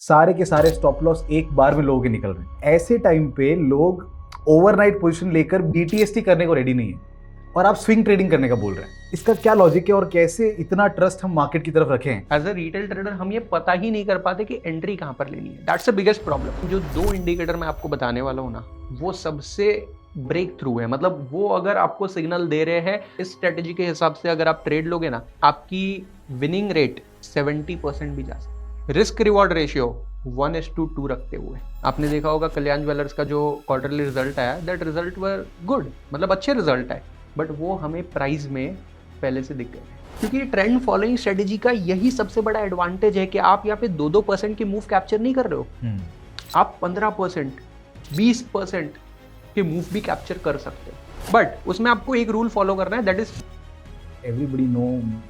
सारे के सारे स्टॉप लॉस एक बार में लोगों के निकल रहे हैं। ऐसे टाइम पे लोग ओवरनाइट पोजीशन लेकर बीटीएसटी करने को रेडी नहीं है और आप स्विंग ट्रेडिंग करने का बोल रहे हैं। इसका क्या लॉजिक है और कैसे इतना ट्रस्ट हम मार्केट की तरफ रखें? एज अ रिटेल ट्रेडर हम ये पता ही नहीं कर पाते कि एंट्री कहाँ पर लेनी है। That's the biggest problem. जो 2 इंडिकेटर मैं आपको बताने वाला हूँ ना, वो सबसे ब्रेक थ्रू है। मतलब वो अगर आपको सिग्नल दे रहे हैं, इस स्ट्रेटेजी के हिसाब से अगर आप ट्रेड लोगे ना, आपकी विनिंग रेट 70% भी जा सकती है। रिस्क रिवॉर्ड रेशियो 1:2 रखते हुए आपने देखा होगा कल्याण ज्वेलर्स का जो क्वार्टरली रिजल्ट आया, दैट रिजल्ट वर गुड, मतलब अच्छे रिजल्ट आए, बट वो हमें प्राइस में पहले से दिख गए। क्योंकि ट्रेंड फॉलोइंग स्ट्रेटेजी का यही सबसे बड़ा एडवांटेज है कि आप यहाँ पे 2% की मूव कैप्चर नहीं कर रहे हो, आप 15%, 20% के मूव भी कैप्चर कर सकते हो। बट उसमें आपको एक रूल फॉलो करना है, that is everybody know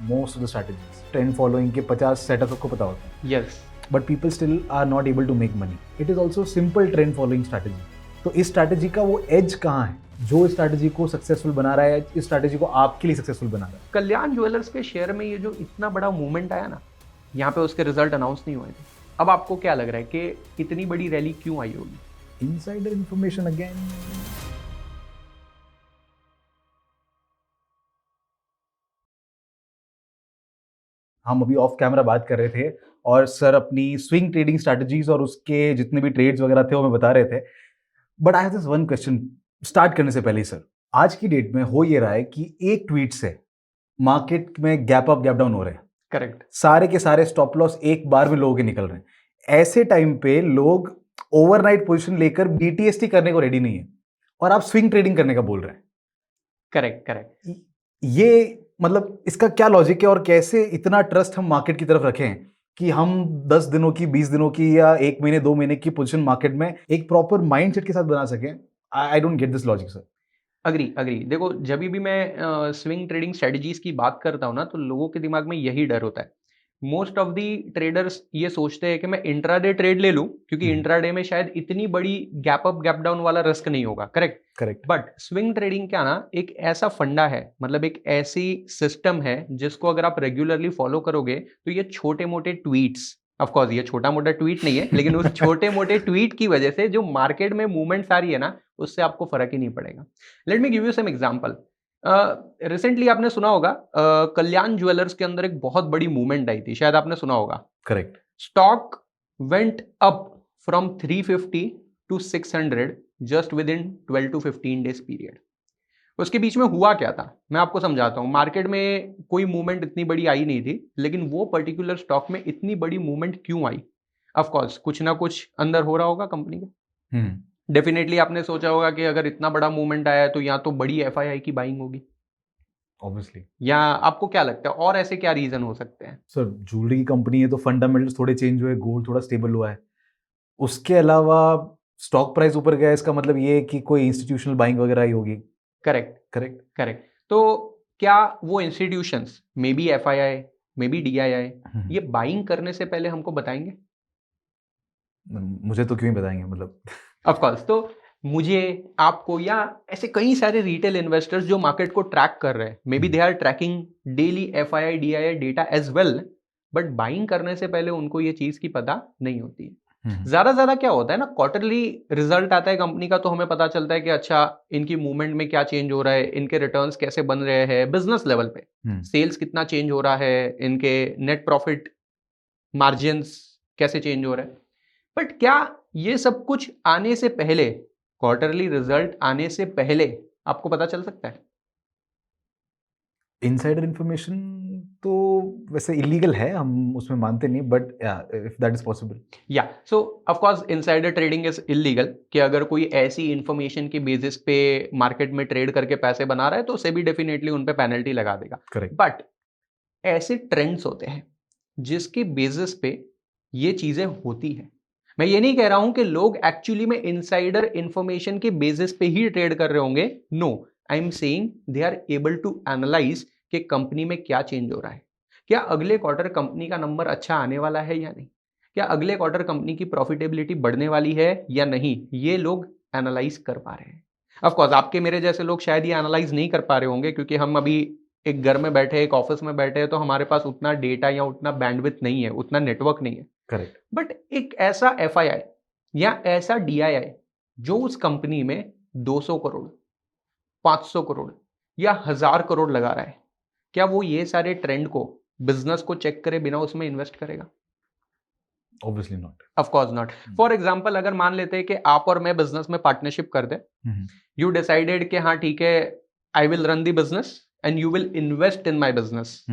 most of the strategies. Trend following के 50 सेटअप आपको पता होता है, yes, but people still are not able to make money. It is also simple trend following strategy. तो इस स्ट्रैटेजी का वो एज कहाँ है जो इस स्ट्रैटेजी को सक्सेसफुल बना रहा है, इस स्ट्रैटेजी को आपके लिए सक्सेसफुल बना रहा है? कल्याण ज्वेलर्स के शेयर में ये जो इतना बड़ा मूवमेंट आया ना, यहाँ पे उसके रिजल्ट अनाउंस नहीं हुए थे। अब आपको क्या लग रहा है कि इतनी बड़ी रैली क्यों आई होगी? Insider information again. हम अभी ऑफ कैमरा बात कर रहे थे और सर अपनी स्विंग ट्रेडिंग स्ट्रैटेजीज और उसके जितने भी ट्रेड्स वगैरह थे वो हमें बता रहे थे। But I have this one question start करने से पहले। सर, आज की डेट में हो ये रहा है कि एक ट्वीट से मार्केट में गैप अप गैप डाउन हो रहे हैं। करेक्ट। सारे के सारे स्टॉप लॉस एक बार में लोगों के निकल रहे हैं। ऐसे टाइम पे लोग ओवरनाइट पोजीशन लेकर बीटीएसटी करने को रेडी नहीं है और आप स्विंग ट्रेडिंग करने का बोल रहे हैं। Correct correct. ये मतलब इसका क्या लॉजिक है और कैसे इतना ट्रस्ट हम मार्केट की तरफ रखें कि हम 10 दिनों की, 20 दिनों की या 1 महीने 2 महीने की पोजीशन मार्केट में एक प्रॉपर माइंडसेट के साथ बना सकें? I don't get this logic sir. Agree agree. देखो, जब भी मैं स्विंग ट्रेडिंग स्ट्रेटजीज की बात करता हूँ ना, तो लोगों के दिमाग में यही डर होता है। मोस्ट ऑफ दी ट्रेडर्स ये सोचते हैं कि मैं इंट्राडे ट्रेड ले लूं, क्योंकि इंट्राडे में शायद इतनी बड़ी गैप अप गैप डाउन वाला रिस्क नहीं होगा। Correct correct. But swing trading क्या ना, एक ऐसा फंडा है, मतलब एक ऐसी सिस्टम है जिसको अगर आप रेगुलरली फॉलो करोगे तो ये छोटे मोटे ट्वीट्स, ऑफ कोर्स ये छोटा मोटा ट्वीट नहीं है, लेकिन उस छोटे मोटे ट्वीट की वजह से जो मार्केट में मूवमेंट्स आ रही है ना, उससे आपको फर्क ही नहीं पड़ेगा। Let me give you some example. Recently आपने सुना होगा कल्याण ज्वेलर्स के अंदर एक बहुत बड़ी मूवमेंट आई थी, शायद आपने सुना होगा। Correct. Stock went up from 350 to 600 just within 12 to 15 days period. उसके बीच में हुआ क्या था, मैं आपको समझाता हूं। मार्केट में कोई मूवमेंट इतनी बड़ी आई नहीं थी, लेकिन वो पर्टिकुलर स्टॉक में इतनी बड़ी मूवमेंट क्यों आई? ऑफ कोर्स कुछ ना कुछ अंदर हो रहा होगा कंपनी के। डेफिनेटली आपने सोचा होगा कि अगर इतना बड़ा मूवमेंट आया है तो या तो बड़ी एफआईआई की बाइंग होगी, ऑब्वियसली। या आपको क्या लगता है और ऐसे क्या रीजन हो सकते हैं? सर, ज्वेलरी की कंपनी है तो फंडामेंटल्स थोड़े चेंज हुए, गोल्ड थोड़ा स्टेबल हुआ है। उसके अलावा स्टॉक प्राइस ऊपर गया, इसका मतलब ये है कि कोई इंस्टीट्यूशनल बाइंग वगैरह आई होगी। Correct correct. करेक्ट। तो क्या वो institutions, maybe FII, maybe DII, ये बाइंग करने से पहले हमको बताएंगे? मुझे तो क्यों ही बताएंगे, मतलब ऑफ कोर्स। तो मुझे, आपको, या ऐसे कई सारे रिटेल इन्वेस्टर्स जो मार्केट को ट्रैक कर रहे हैं, maybe they are tracking daily FII DII data as well, but buying करने से पहले उनको ये चीज की पता नहीं होती है। ज्यादा क्या होता है ना, क्वार्टरली रिजल्ट आता है कंपनी का तो हमें पता चलता है कि अच्छा इनकी मूवमेंट में क्या चेंज हो रहा है, इनके रिटर्न्स कैसे बन रहे हैं, बिजनेस लेवल पे सेल्स कितना चेंज हो रहा है, इनके नेट प्रॉफिट मार्जिन्स कैसे चेंज हो रहे हैं। बट क्या ये सब कुछ आने से पहले, क्वार्टरली रिजल्ट आने से पहले आपको पता चल सकता है? इनसाइडर इंफॉर्मेशन तो वैसे इलीगल है, हम उसमें मानते नहीं, but if that is possible. Yeah so of course insider trading is illegal, कि अगर कोई ऐसी इंफॉर्मेशन की बेसिस पे मार्केट में ट्रेड करके पैसे बना रहा है तो उसे भी डेफिनेटली उन पे पेनल्टी लगा देगा। करेक्ट। बट ऐसे ट्रेंड्स होते हैं जिसके बेसिस पे ये चीजें होती हैं। मैं ये नहीं कह रहा हूं कि लोग एक्चुअली में इनसाइडर इंफॉर्मेशन के बेसिस पे ही ट्रेड कर रहे होंगे, no, I am saying they are able to analyse कि कंपनी में क्या चेंज हो रहा है, क्या अगले क्वार्टर कंपनी का नंबर अच्छा आने वाला है या नहीं, क्या अगले क्वार्टर कंपनी की प्रॉफिटेबिलिटी बढ़ने वाली है या नहीं, ये लोग एनालाइज कर पा रहे हैं। ऑफ कोर्स आपके मेरे जैसे लोग शायद ये एनालाइज नहीं कर पा रहे होंगे, क्योंकि हम अभी एक घर में बैठे, एक ऑफिस में बैठे हैं, तो हमारे पास उतना डेटा या उतना बैंडविड्थ नहीं है, उतना नेटवर्क नहीं है। करेक्ट। बट एक ऐसा FII या ऐसा DII जो उस कंपनी में 200 करोड़, 500 करोड़ या 1000 करोड़ लगा रहा है, क्या वो ये सारे ट्रेंड को, बिजनेस को चेक करे बिना उसमें इन्वेस्ट करेगा? Obviously not. Of course not. For example, अगर मान लेते हैं कि आप और मैं बिजनेस में पार्टनरशिप कर दे, यू डिसाइडेड कि हाँ ठीक है, I will run the business and you will invest in my business.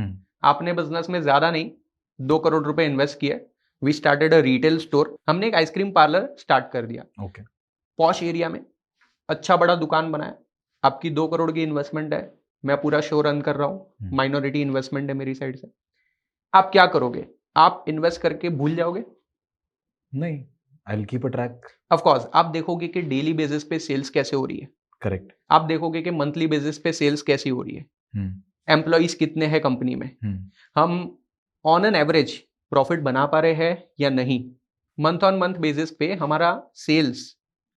आपने बिजनेस में ज्यादा नहीं, 2 करोड़ रुपए इन्वेस्ट किए। We started a retail store, हमने एक आइसक्रीम पार्लर स्टार्ट कर दिया। ओके। पॉश एरिया में अच्छा बड़ा दुकान बनाया, आपकी 2 करोड़ की इन्वेस्टमेंट है, मैं पूरा शो रन कर रहा हूँ, माइनॉरिटी इन्वेस्टमेंट है मेरी साइड से। आप क्या करोगे? आप इन्वेस्ट करके भूल जाओगे? नहीं, आई will keep a track. Of course आप देखोगे कि डेली बेसिस पे सेल्स कैसे हो रही है, करेक्ट। आप देखोगे कि मंथली बेसिस पे सेल्स कैसी हो रही है, एम्प्लॉइज कितने हैं कंपनी में, हम ऑन एन एवरेज प्रॉफिट बना पा रहे हैं या नहीं, मंथ ऑन मंथ बेसिस पे हमारा सेल्स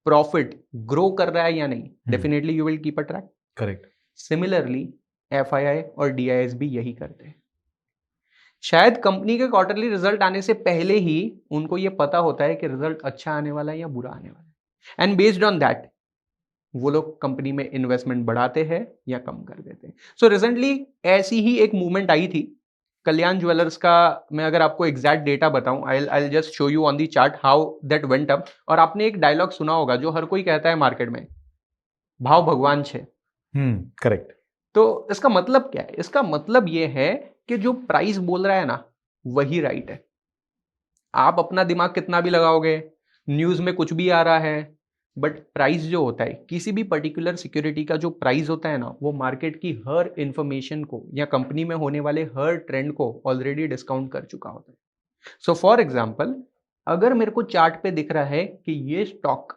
प्रॉफिट ग्रो कर रहा है या नहीं, definitely you will keep a track. Correct. Similarly FII और DIS भी यही करते हैं। शायद कंपनी के क्वार्टरली रिजल्ट आने से पहले ही उनको ये पता होता है कि रिजल्ट अच्छा आने वाला है या बुरा आने वाला है, एंड बेस्ड ऑन दैट वो लोग कंपनी में इन्वेस्टमेंट बढ़ाते हैं या कम कर देते हैं। सो रिसेंटली ऐसी ही एक मूवमेंट आई थी कल्याण ज्वेलर्स का। मैं अगर आपको एग्जैक्ट डेटा बताऊं, I just show you on the chart how that went up. और आपने एक डायलॉग सुना होगा जो हर कोई कहता है मार्केट में, भाव भगवान छे। करेक्ट। तो इसका मतलब क्या है? इसका मतलब ये है कि जो प्राइस बोल रहा है ना, वही राइट है। आप अपना दिमाग कितना भी लगाओगे, न्यूज में कुछ भी आ रहा है, बट प्राइस जो होता है, किसी भी पर्टिकुलर सिक्योरिटी का जो प्राइस होता है ना, वो मार्केट की हर इंफॉर्मेशन को या कंपनी में होने वाले हर ट्रेंड को ऑलरेडी डिस्काउंट कर चुका होता है। सो फॉर एग्जाम्पल, अगर मेरे को चार्ट पे दिख रहा है कि ये स्टॉक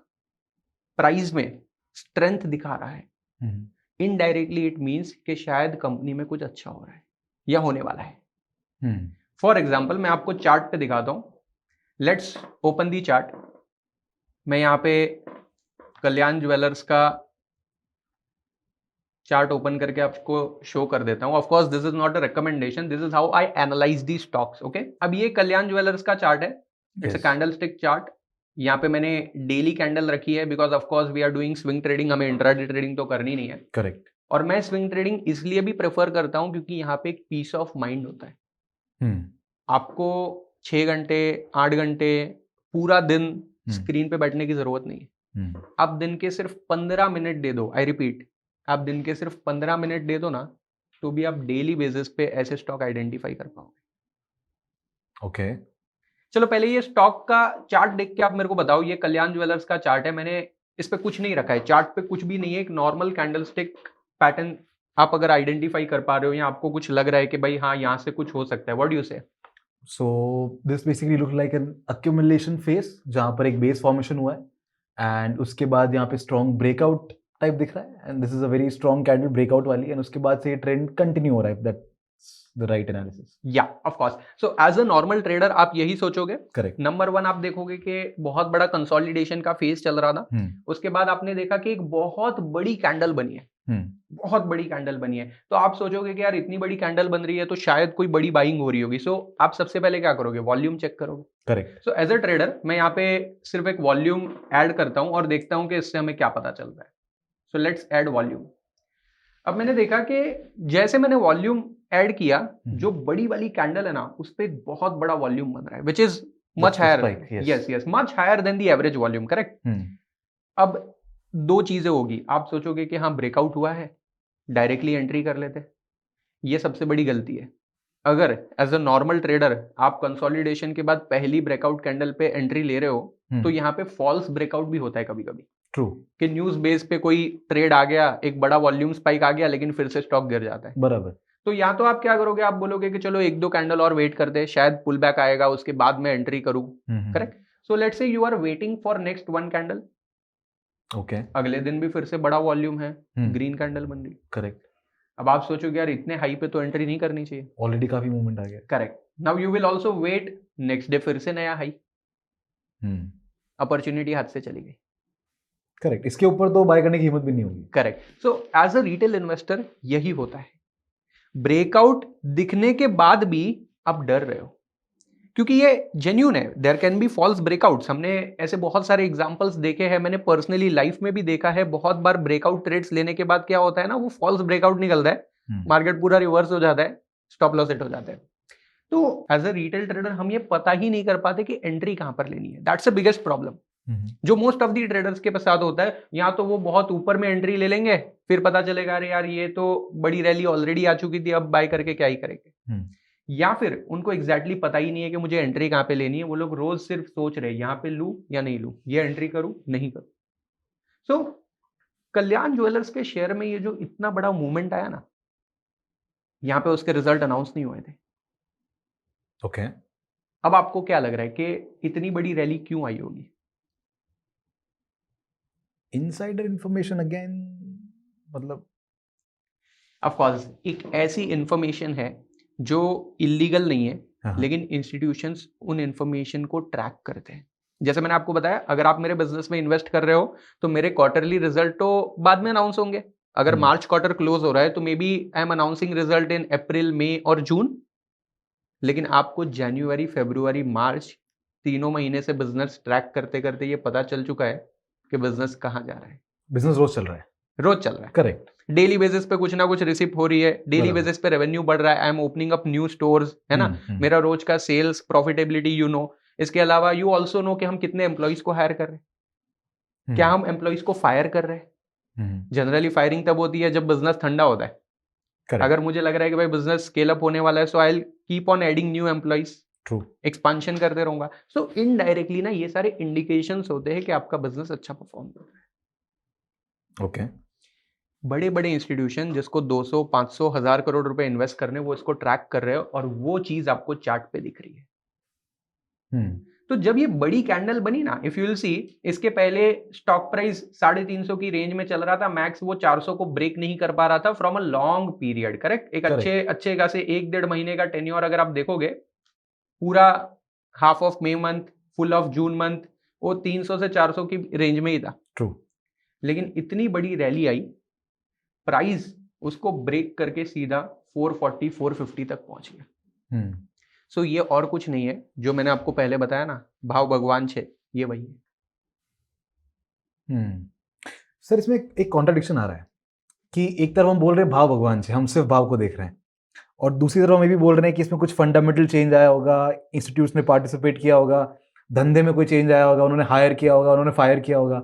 प्राइस में स्ट्रेंथ दिखा रहा है, इनडायरेक्टली इट मीन्स कि शायद कंपनी में कुछ अच्छा हो रहा है या होने वाला है। फॉर एग्जाम्पल, मैं आपको चार्ट पे दिखाता हूं। Let's open the chart. मैं यहां पे कल्याण ज्वेलर्स का चार्ट ओपन करके आपको शो कर देता हूं। Of course this is not a recommendation, this is how I analyse the stocks. Okay, अब ये कल्याण ज्वेलर्स का चार्ट है, इट्स अ कैंडलस्टिक चार्ट। यहाँ पे मैंने डेली कैंडल रखी है because of course we are doing swing trading, हमें इंट्राडे ट्रेडिंग तो करनी नहीं है। करेक्ट। और मैं स्विंग ट्रेडिंग इसलिए भी प्रेफर करता हूं क्योंकि यहाँ पे एक पीस ऑफ माइंड होता है। आपको 6 घंटे 8 घंटे पूरा दिन स्क्रीन पे बैठने की जरूरत नहीं है। आप दिन के सिर्फ 15 मिनट दे दो, आई रिपीट, आप दिन के सिर्फ 15 मिनट दे दो ना, तो भी आप डेली बेसिस पे ऐसे स्टॉक आइडेंटिफाई कर पाओगे। ओके। चलो पहले ये स्टॉक का चार्ट देख के आप मेरे को बताओ, ये कल्याण ज्वेलर्स का चार्ट है, मैंने इस पे कुछ नहीं रखा है, चार्ट पे कुछ भी नहीं है, एक नॉर्मल कैंडलस्टिक पैटर्न आप अगर आइडेंटिफाई कर पा रहे हो या आपको कुछ लग रहा है कि भाई हाँ यहाँ से कुछ हो सकता है, व्हाट डू यू से? So this basically look like an accumulation phase जहाँ पर एक बेस फॉर्मेशन हुआ है एंड उसके बाद यहाँ पे स्ट्रॉन्ग ब्रेकआउट टाइप दिख रहा है and this is a very strong candle breakout वाली एंड उसके बाद से ये ट्रेंड कंटिन्यू हो रहा है। That's the right analysis. Yeah of course. So as a normal trader आप यही सोचोगे। करेक्ट। नंबर 1 आप देखोगे कि बहुत बड़ा कंसोलिडेशन का फेज चल रहा था, उसके बाद आपने देखा कि एक बहुत बड़ी कैंडल बनी है, बहुत बड़ी कैंडल बनी है, तो आप सोचोगे कि यार इतनी बड़ी कैंडल बन रही है तो शायद कोई बड़ी बाइंग हो रही होगी। सो आप सबसे पहले क्या करोगे? वॉल्यूम चेक करोगे। Correct. So as a trader मैं यहाँ पे सिर्फ एक वॉल्यूम ऐड करता हूं और देखता हूं कि इससे हमें क्या पता चल रहा है। So let's add volume. अब मैंने देखा कि जैसे मैंने वॉल्यूम ऐड किया, जो बड़ी वाली कैंडल है ना, उस पे एक बहुत बड़ा वॉल्यूम बन रहा है, which is much higher, yes much higher than the average volume, correct. अब 2 चीजें होगी, आप सोचोगे कि हाँ ब्रेकआउट हुआ है, डायरेक्टली एंट्री कर लेते, ये सबसे बड़ी गलती है। अगर एज अ नॉर्मल ट्रेडर आप कंसोलिडेशन के बाद पहली ब्रेकआउट कैंडल पे एंट्री ले रहे हो, तो यहाँ पे फॉल्स ब्रेकआउट भी होता है कभी कभी। ट्रू। कि न्यूज बेस पे कोई ट्रेड आ गया, एक बड़ा वॉल्यूम स्पाइक आ गया, लेकिन फिर से स्टॉक गिर जाता है। बराबर। तो या तो आप क्या करोगे, आप बोलोगे कि चलो 1-2 कैंडल और वेट करते हैं, शायद पुल बैक आएगा, उसके बाद मैं एंट्री करूं, correct. So let's say you are waiting for next 1 candle. Okay. अगले दिन भी फिर से बड़ा वॉल्यूम है, ग्रीन कैंडल बन रही, करेक्ट। अब आप सोचोगे यार इतने हाई पे तो एंट्री नहीं करनी चाहिए, ऑलरेडी काफी मूवमेंट आ गया, correct. Now you will also wait, next day फिर से नया हाई, अपॉर्चुनिटी हाथ से चली गई, करेक्ट। इसके ऊपर तो बाय करने की हिम्मत भी नहीं होगी, correct. So as a retail investor यही होता है, ब्रेकआउट दिखने के बाद भी आप डर रहे हो, क्योंकि ये जेन्यून है. There can be false breakouts. हमने ऐसे बहुत सारे एग्जांपल्स देखे हैं. मैंने पर्सनली लाइफ में भी देखा है. बहुत बार ब्रेकआउट ट्रेड्स लेने के बाद क्या होता है ना, वो फॉल्स ब्रेकआउट निकलता है, मार्केट पूरा रिवर्स हो जाता है, स्टॉप लॉस हिट हो जाता है. तो एज अ रिटेल ट्रेडर हम ये पता ही नहीं कर पाते कि एंट्री कहां पर लेनी है. दैट्स अ बिगेस्ट प्रॉब्लम जो मोस्ट ऑफ दी ट्रेडर्स के साथ होता है. या तो वो बहुत ऊपर में एंट्री ले लेंगे, फिर पता चलेगा अरे यार ये तो बड़ी रैली ऑलरेडी आ चुकी थी, अब बाय करके क्या ही करेंगे. या फिर उनको एग्जैक्टली पता ही नहीं है कि मुझे एंट्री कहां पे लेनी है. वो लोग रोज सिर्फ सोच रहे हैं यहां पे लूं या नहीं लूं, ये एंट्री करूं नहीं करूं. सो कल्याण ज्वेलर्स के शेयर में ये जो इतना बड़ा मूवमेंट आया ना, यहां पे उसके रिजल्ट अनाउंस नहीं हुए थे. ओके. अब आपको क्या लग रहा है कि इतनी बड़ी रैली क्यों आई होगी? इनसाइडर इंफॉर्मेशन अगेन, मतलब ऑफ कोर्स एक ऐसी इंफॉर्मेशन है जो इलीगल नहीं है, हाँ. लेकिन इंस्टीट्यूशंस उन इंफॉर्मेशन को ट्रैक करते हैं. जैसे मैंने आपको बताया, अगर आप मेरे बिजनेस में इन्वेस्ट कर रहे हो तो मेरे क्वार्टरली रिजल्ट तो बाद में अनाउंस होंगे. अगर मार्च क्वार्टर क्लोज हो रहा है तो maybe I am announcing result in April, मई और जून. लेकिन आपको जनवरी, फरवरी, मार्च तीनों महीने से बिजनेस ट्रैक करते करते ये पता चल चुका है कि बिजनेस कहाँ जा रहा है. बिजनेस रोज चल रहा है. रोज चल रहा है. करेक्ट. डेली बेसिस पे कुछ ना कुछ रिसिप्ट हो रही है. डेली बेसिस पे रेवेन्यू बढ़ रहा है. I am opening up new stores, है ना. मेरा रोज का सेल्स प्रॉफिटेबिलिटी यू नो. इसके अलावा यू ऑल्सो नो कि हम कितने एम्प्लॉइज को हायर कर रहे हैं, क्या हम एम्प्लॉइज को फायर कर रहे हैं. जनरली फायरिंग तब होती है जब बिजनेस ठंडा होता है. Correct. अगर मुझे लग रहा है कि भाई बिजनेस स्केल अप होने वाला है, so I will keep on adding new employees. True. Expansion करते रहूंगा. सो इनडायरेक्टली ना ये सारे इंडिकेशंस होते हैं कि आपका बिजनेस अच्छा परफॉर्म कर रहा है. ओके. बड़े बड़े इंस्टीट्यूशन जिसको 200, 500, 1000 करोड़ रुपए इन्वेस्ट करने, वो इसको ट्रैक कर रहे हो और वो चीज आपको चार्ट पे दिख रही है. तो जब ये बड़ी कैंडल बनी ना, इफ यू विल सी, इसके पहले स्टॉक प्राइस 350 की रेंज में चल रहा था. मैक्स वो 400 को ब्रेक नहीं कर पा रहा था from a long period. Correct. एक अच्छे खासे 1-1.5 महीने का टेन्योर अगर आप देखोगे, पूरा half of May month, full of June month, वो 300 से 400 की रेंज में ही था. ट्रू. लेकिन इतनी बड़ी रैली आई, प्राइस उसको ब्रेक करके सीधा 440, 450 तक पहुंच गया. सो ये और कुछ नहीं है, जो मैंने आपको पहले बताया ना, भाव भगवान छे, ये वही है. सर इसमें एक कॉन्ट्राडिक्शन आ रहा है कि एक तरफ हम बोल रहे हैं भाव भगवान छे, हम सिर्फ भाव को देख रहे हैं, और दूसरी तरफ हम ये भी बोल रहे हैं कि इसमें कुछ फंडामेंटल चेंज आया होगा, इंस्टीट्यूट्स ने पार्टिसिपेट किया होगा, धंधे में कोई चेंज आया होगा, उन्होंने हायर किया होगा, उन्होंने फायर किया होगा.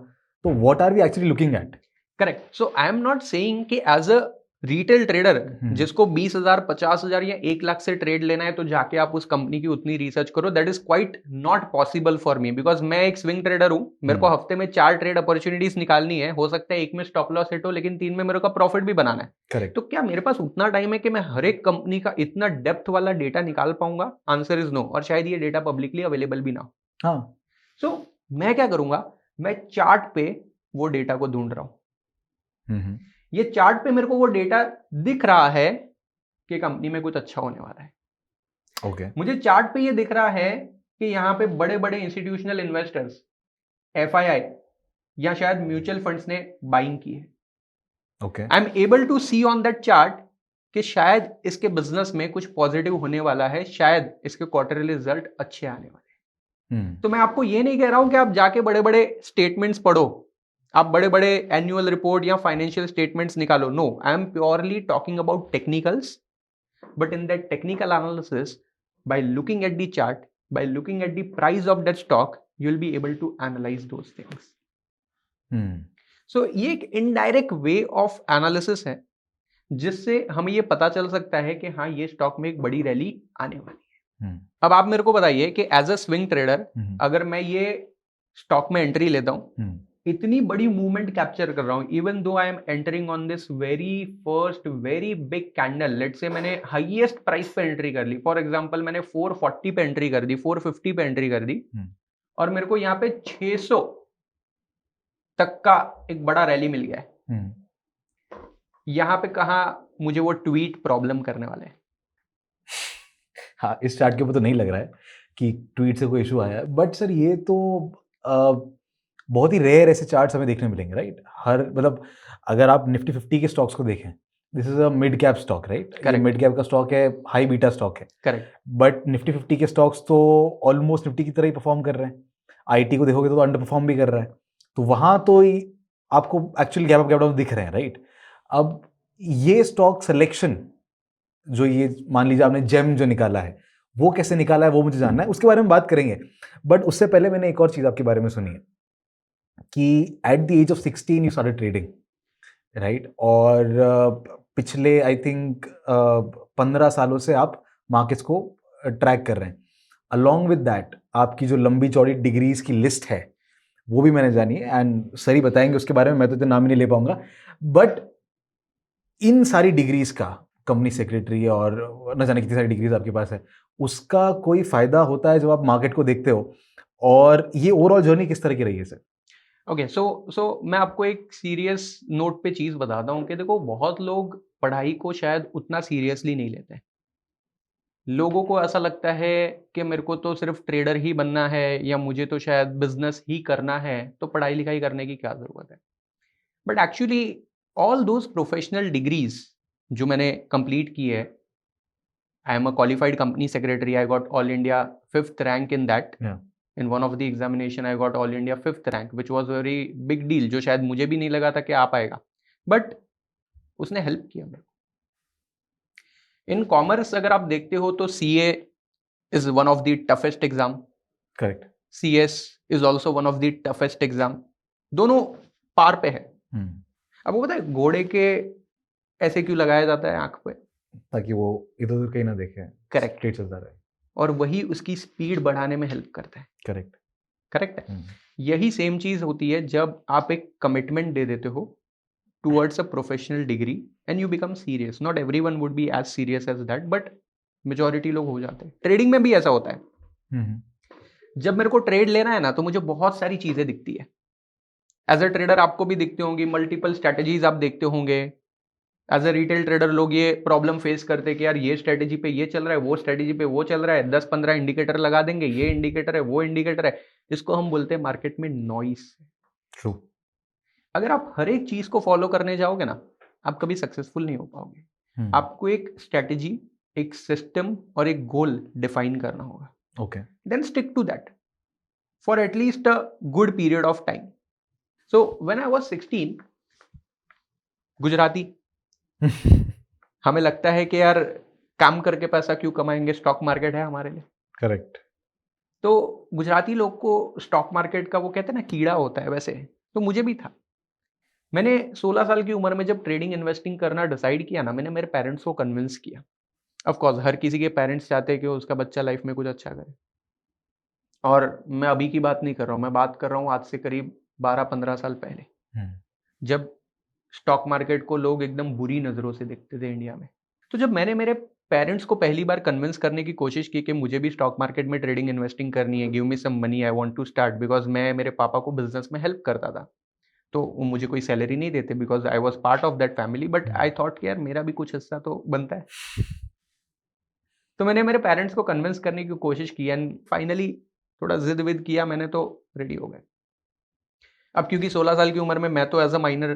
तो what are we actually looking at? Correct. So I am not saying कि एज अ रिटेल ट्रेडर जिसको 20,000, 50,000 या 1 लाख से ट्रेड लेना है तो जाके आप उस कंपनी की उतनी रिसर्च करो. That is quite not possible for me, because मैं एक स्विंग ट्रेडर हूं. मेरे को हफ्ते में 4 ट्रेड अपॉर्चुनिटीज निकालनी है. हो सकता है एक में स्टॉप लॉस हिट हो, लेकिन 3 में मेरे को प्रॉफिट भी बनाना है. करेक्ट. तो क्या मेरे पास उतना टाइम है कि मैं हर एक कंपनी का इतना डेप्थ वाला डेटा निकाल पाऊंगा? Answer is no. और शायद ये डेटा पब्लिकली अवेलेबल भी ना हो. हाँ. सो मैं क्या करूंगा, मैं चार्ट पे वो डेटा को ढूंढ रहा हूं. ये चार्ट पे मेरे को वो डेटा दिख रहा है कि कंपनी में कुछ अच्छा होने वाला है. ओके. मुझे चार्ट पे ये दिख रहा है कि यहां पे बड़े बड़े इंस्टीट्यूशनल इन्वेस्टर्स, एफआईआई या शायद म्यूचुअल फंड्स ने बाइंग की है. Okay. I am able to see on that chart कि शायद इसके बिजनेस में कुछ पॉजिटिव होने वाला है, शायद इसके क्वार्टरली रिजल्ट अच्छे आने वाले हैं. तो मैं आपको ये नहीं कह रहा हूं कि आप जाके बड़े बड़े स्टेटमेंट्स पढ़ो, आप बड़े बड़े एनुअल रिपोर्ट या फाइनेंशियल स्टेटमेंट्स निकालो. No, I am purely talking about technicals. But in that technical analysis, by looking at the chart, by looking at the price of that stock, you will be able to analyse those things. So ये एक indirect way of analysis है जिससे हमें ये पता चल सकता है कि हाँ, ये स्टॉक में एक बड़ी रैली आने वाली है. अब आप मेरे को बताइए कि एज अ स्विंग ट्रेडर अगर मैं ये स्टॉक में एंट्री लेता हूं, इतनी बड़ी मूवमेंट कैप्चर कर रहा हूं, even though I am entering on this very first very big candle, let's say मैंने हाईएस्ट प्राइस पे एंट्री कर ली. फॉर एग्जांपल मैंने 440 पे एंट्री कर दी, 450 पे एंट्री कर दी, और मेरे को यहाँ पे 600 तक का एक बड़ा रैली मिल गया है. यहाँ पे कहा मुझे वो ट्वीट प्रॉब्लम करने वाला है? हाँ, इस चार्ट के ऊपर तो नहीं लग रहा है कि ट्वीट से कोई इशू आया है. बट सर ये तो बहुत ही रेयर ऐसे चार्ट्स हमें देखने मिलेंगे, राइट? हर मतलब अगर आप निफ्टी 50 के स्टॉक्स को देखें this is a mid cap stock, right? ये Correct. मिड कैप का स्टॉक है, हाई बीटा स्टॉक है, करेक्ट। बट निफ्टी 50 के स्टॉक्स तो ऑलमोस्ट निफ्टी की तरह ही परफॉर्म कर रहे हैं। आईटी को देखोगे तो अंडर परफॉर्म भी कर रहा है, तो वहां तो आपको actually gap up gap down दिख रहे हैं, राइट? अब ये स्टॉक सिलेक्शन जो ये मान लीजिए आपने जेम जो निकाला है, वो कैसे निकाला है वो मुझे जानना है, उसके बारे में बात करेंगे। बट उससे पहले मैंने एक और चीज आपके बारे में सुनी है कि at the age of 16 you started trading, right? और पिछले आई थिंक 15 सालों से आप मार्केट्स को ट्रैक कर रहे हैं। अलॉन्ग विद दैट आपकी जो लंबी चौड़ी डिग्रीज की लिस्ट है वो भी मैंने जानी है, एंड सर ही बताएंगे उसके बारे में, मैं तो इतना नाम ही नहीं ले पाऊंगा। बट इन सारी डिग्रीज का, कंपनी सेक्रेटरी और न जाने कितनी सारी डिग्रीज आपके पास है, उसका कोई फायदा होता है जब आप मार्केट को देखते हो? और ये ओवरऑल जर्नी किस तरह की रही है सर? ओके, सो मैं आपको एक सीरियस नोट पे चीज बताता हूँ कि देखो, बहुत लोग पढ़ाई को शायद उतना सीरियसली नहीं लेते। लोगों को ऐसा लगता है कि मेरे को तो सिर्फ ट्रेडर ही बनना है या मुझे तो शायद बिजनेस ही करना है, तो पढ़ाई लिखाई करने की क्या जरूरत है। But actually all those professional degrees जो मैंने कंप्लीट की है, आई am a qualified company secretary, I got all India 5th rank in that. In one of the examination I got all India 5th rank, which was very big deal, जो शायद मुझे भी नहीं लगा था कि आ पाएगा, बट उसने हेल्प किया मेरे को। इन कॉमर्स अगर आप देखते हो तो CA is one of the toughest exam, correct. CS is also one of the toughest exam, दोनों पार पे है। अब वो पता है घोड़े के ऐसे क्यों लगाया जाता है आंख पे? ताकि वो इधर उधर कहीं ना देखे, करेक्ट। स्ट्रेट चलता रहे, और वही उसकी स्पीड बढ़ाने में हेल्प करता है। करेक्ट। करेक्ट है। यही सेम चीज होती है जब आप एक कमिटमेंट दे देते हो towards a professional degree and you become serious. Not everyone would be as serious as that, but majority लोग हो जाते हैं। ट्रेडिंग में भी ऐसा होता है। जब मेरे को ट्रेड लेना है ना, तो मुझे बहुत सारी चीजें दिखती है। एज अ ट्रेडर आपको भी दिखती होंगी, मल्टीपल स्ट्रेटेजीज आप देखते होंगे। एज अ रिटेल ट्रेडर लोग ये प्रॉब्लम फेस करते हैं कि यार ये स्ट्रेटेजी पे ये चल रहा है, वो स्ट्रेटेजी पे वो चल रहा है, 10-15 इंडिकेटर लगा देंगे, ये इंडिकेटर है, वो इंडिकेटर है। इसको हम बोलते हैं मार्केट में नॉइस। ट्रू। अगर आप हर एक चीज को फॉलो करने जाओगे ना, आप कभी सक्सेसफुल नहीं हो पाओगे। आपको एक स्ट्रेटेजी, एक सिस्टम और एक गोल डिफाइन करना होगा। Okay. Then stick to that for at least a good period of time. So when I was 16, Gujarati हमें लगता है कि यार काम करके पैसा क्यों कमाएंगे, स्टॉक मार्केट है हमारे लिए। करेक्ट। तो गुजराती लोग को स्टॉक मार्केट का वो कहते हैं ना कीड़ा होता है, वैसे तो मुझे भी था। मैंने 16 साल की उम्र में जब ट्रेडिंग इन्वेस्टिंग करना डिसाइड किया ना, मैंने मेरे पेरेंट्स को कन्विंस किया। ऑफ कोर्स हर किसी के पेरेंट्स चाहते हैं कि उसका बच्चा लाइफ में कुछ अच्छा करे। और मैं अभी की बात नहीं कर रहा हूँ, मैं बात कर रहा हूँ आज से करीब 12-15 साल पहले, जब स्टॉक मार्केट को लोग एकदम बुरी नज़रों से देखते थे इंडिया में। तो जब मैंने मेरे पेरेंट्स को पहली बार कन्विंस करने की कोशिश की कि मुझे भी स्टॉक मार्केट में ट्रेडिंग इन्वेस्टिंग करनी है, give me some money, I want to start, because मैं मेरे पापा को बिजनेस में हेल्प करता था, तो वो मुझे कोई सैलरी नहीं देते because I was part of that family, but I thought कि यार मेरा भी कुछ हिस्सा तो बनता है। तो मैंने मेरे पेरेंट्स को कन्विंस करने की कोशिश की एंड फाइनली थोड़ा जिद विद किया मैंने, तो रेडी हो गए। अब क्योंकि 16 साल की उम्र में मैं तो as a minor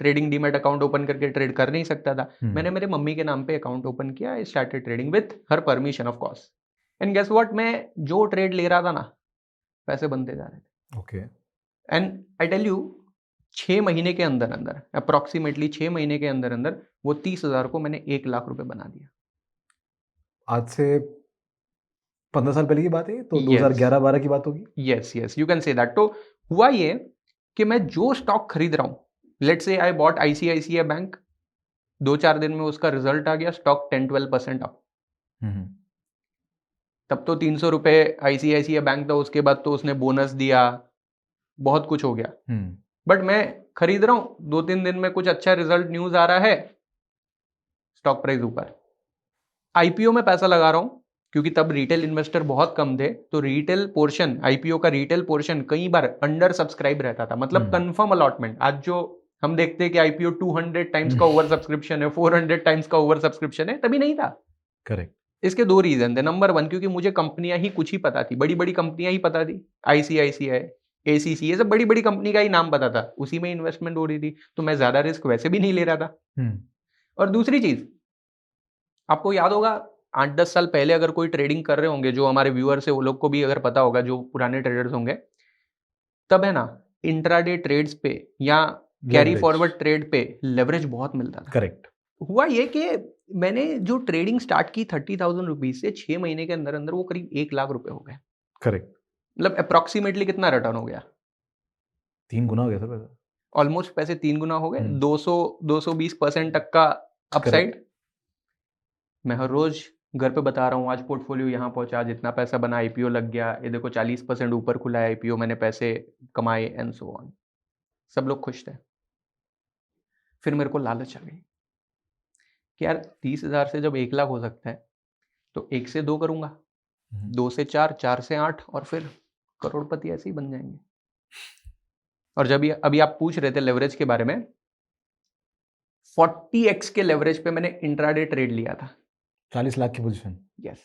trading demat account open करके ट्रेड कर नहीं सकता था। मैंने मेरे मम्मी के नाम पे अकाउंट ओपन किया, I started trading with her permission of course. And guess what, मैं जो ट्रेड ले रहा था ना, पैसे बनते जा रहे थे। Okay. And I tell you, 6 महीने के अंदर अंदर, अप्रोक्सीमेटली 6 महीने के अंदर अंदर, वो 30,000 को मैंने 1 लाख रुपए बना दिया। आज से 15 साल पहले की बात है, तो Yes. 2011-12 की बात होगी। Yes yes, you can say that. तो हुआ ये कि मैं जो स्टॉक खरीद रहा हूँ, let's say I bought ICICI bank, 2-4 दिन में उसका रिजल्ट आ गया, स्टॉक 10-12% अप। तब तो 300 रुपए ICICI बैंक था, उसके बाद तो उसने बोनस दिया, बहुत कुछ हो गया। बट मैं खरीद रहा हूं, 2-3 दिन में कुछ अच्छा रिजल्ट न्यूज आ रहा है, स्टॉक प्राइस ऊपर। IPO में पैसा लगा रहा हूं, क्योंकि तब रिटेल इन्वेस्टर बहुत कम थे, तो रिटेल पोर्शन, IPO का रिटेल पोर्शन कई बार अंडर सब्सक्राइब रहता था, मतलब कंफर्म अलॉटमेंट। आज जो हम देखते हैं कि IPO 200 टाइम्स का ओवर सब्सक्रिप्शन है, 400 टाइम्स का ओवर सब्सक्रिप्शन है, तभी नहीं था। करेक्ट। इसके 2 रीजन थे। नंबर 1, क्योंकि मुझे कंपनियां ही कुछ ही पता थी, बड़ी बड़ी कंपनियां ही पता थी, ICICI, ACC, ये सब बड़ी बड़ी कंपनी का ही नाम पता था, उसी में इन्वेस्टमेंट हो रही थी, तो मैं ज्यादा रिस्क वैसे भी नहीं ले रहा था। और दूसरी चीज, आपको याद होगा 8-10 साल पहले अगर कोई ट्रेडिंग कर रहे होंगे, जो हमारे व्यूअर्स है वो लोग को भी अगर पता होगा, जो पुराने ट्रेडर्स होंगे, तब है ना इंट्राडे ट्रेड्स पे या कैरी Leverage. फॉरवर्ड ट्रेड पे लेवरेज बहुत मिलता था। करेक्ट। हुआ ये कि मैंने जो ट्रेडिंग स्टार्ट की 30,000 रुपीज से 6 महीने के अंदर अंदर वो करीब 1 लाख रुपए हो गए। करेक्ट। मतलब अप्रोक्सीमेटली कितना रिटर्न हो गया? 3 गुना हो गया सर पैसा। ऑलमोस्ट पैसे 3 गुना हो गए। 220% तक का करेक्ट। अपसाइड। मैं हर रोज घर पे बता रहा हूँ, आज पोर्टफोलियो यहाँ पहुंचा, आज इतना पैसा बना, आईपीओ लग गया, ये देखो 40% ऊपर खुला है आईपीओ, मैंने पैसे कमाए एंड सो ऑन। सब लोग खुश थे। फिर मेरे को लालच आ गई कि यार 30,000 से जब 1 लाख हो सकता है तो 1 से 2 करूंगा, 2 से 4, 4 से 8 और फिर करोड़पति ऐसे ही बन जाएंगे। और जब अभी आप पूछ रहे थे लेवरेज के बारे में, 40x के लेवरेज पे मैंने इंट्राडे ट्रेड लिया था। 40 लाख की position. Yes.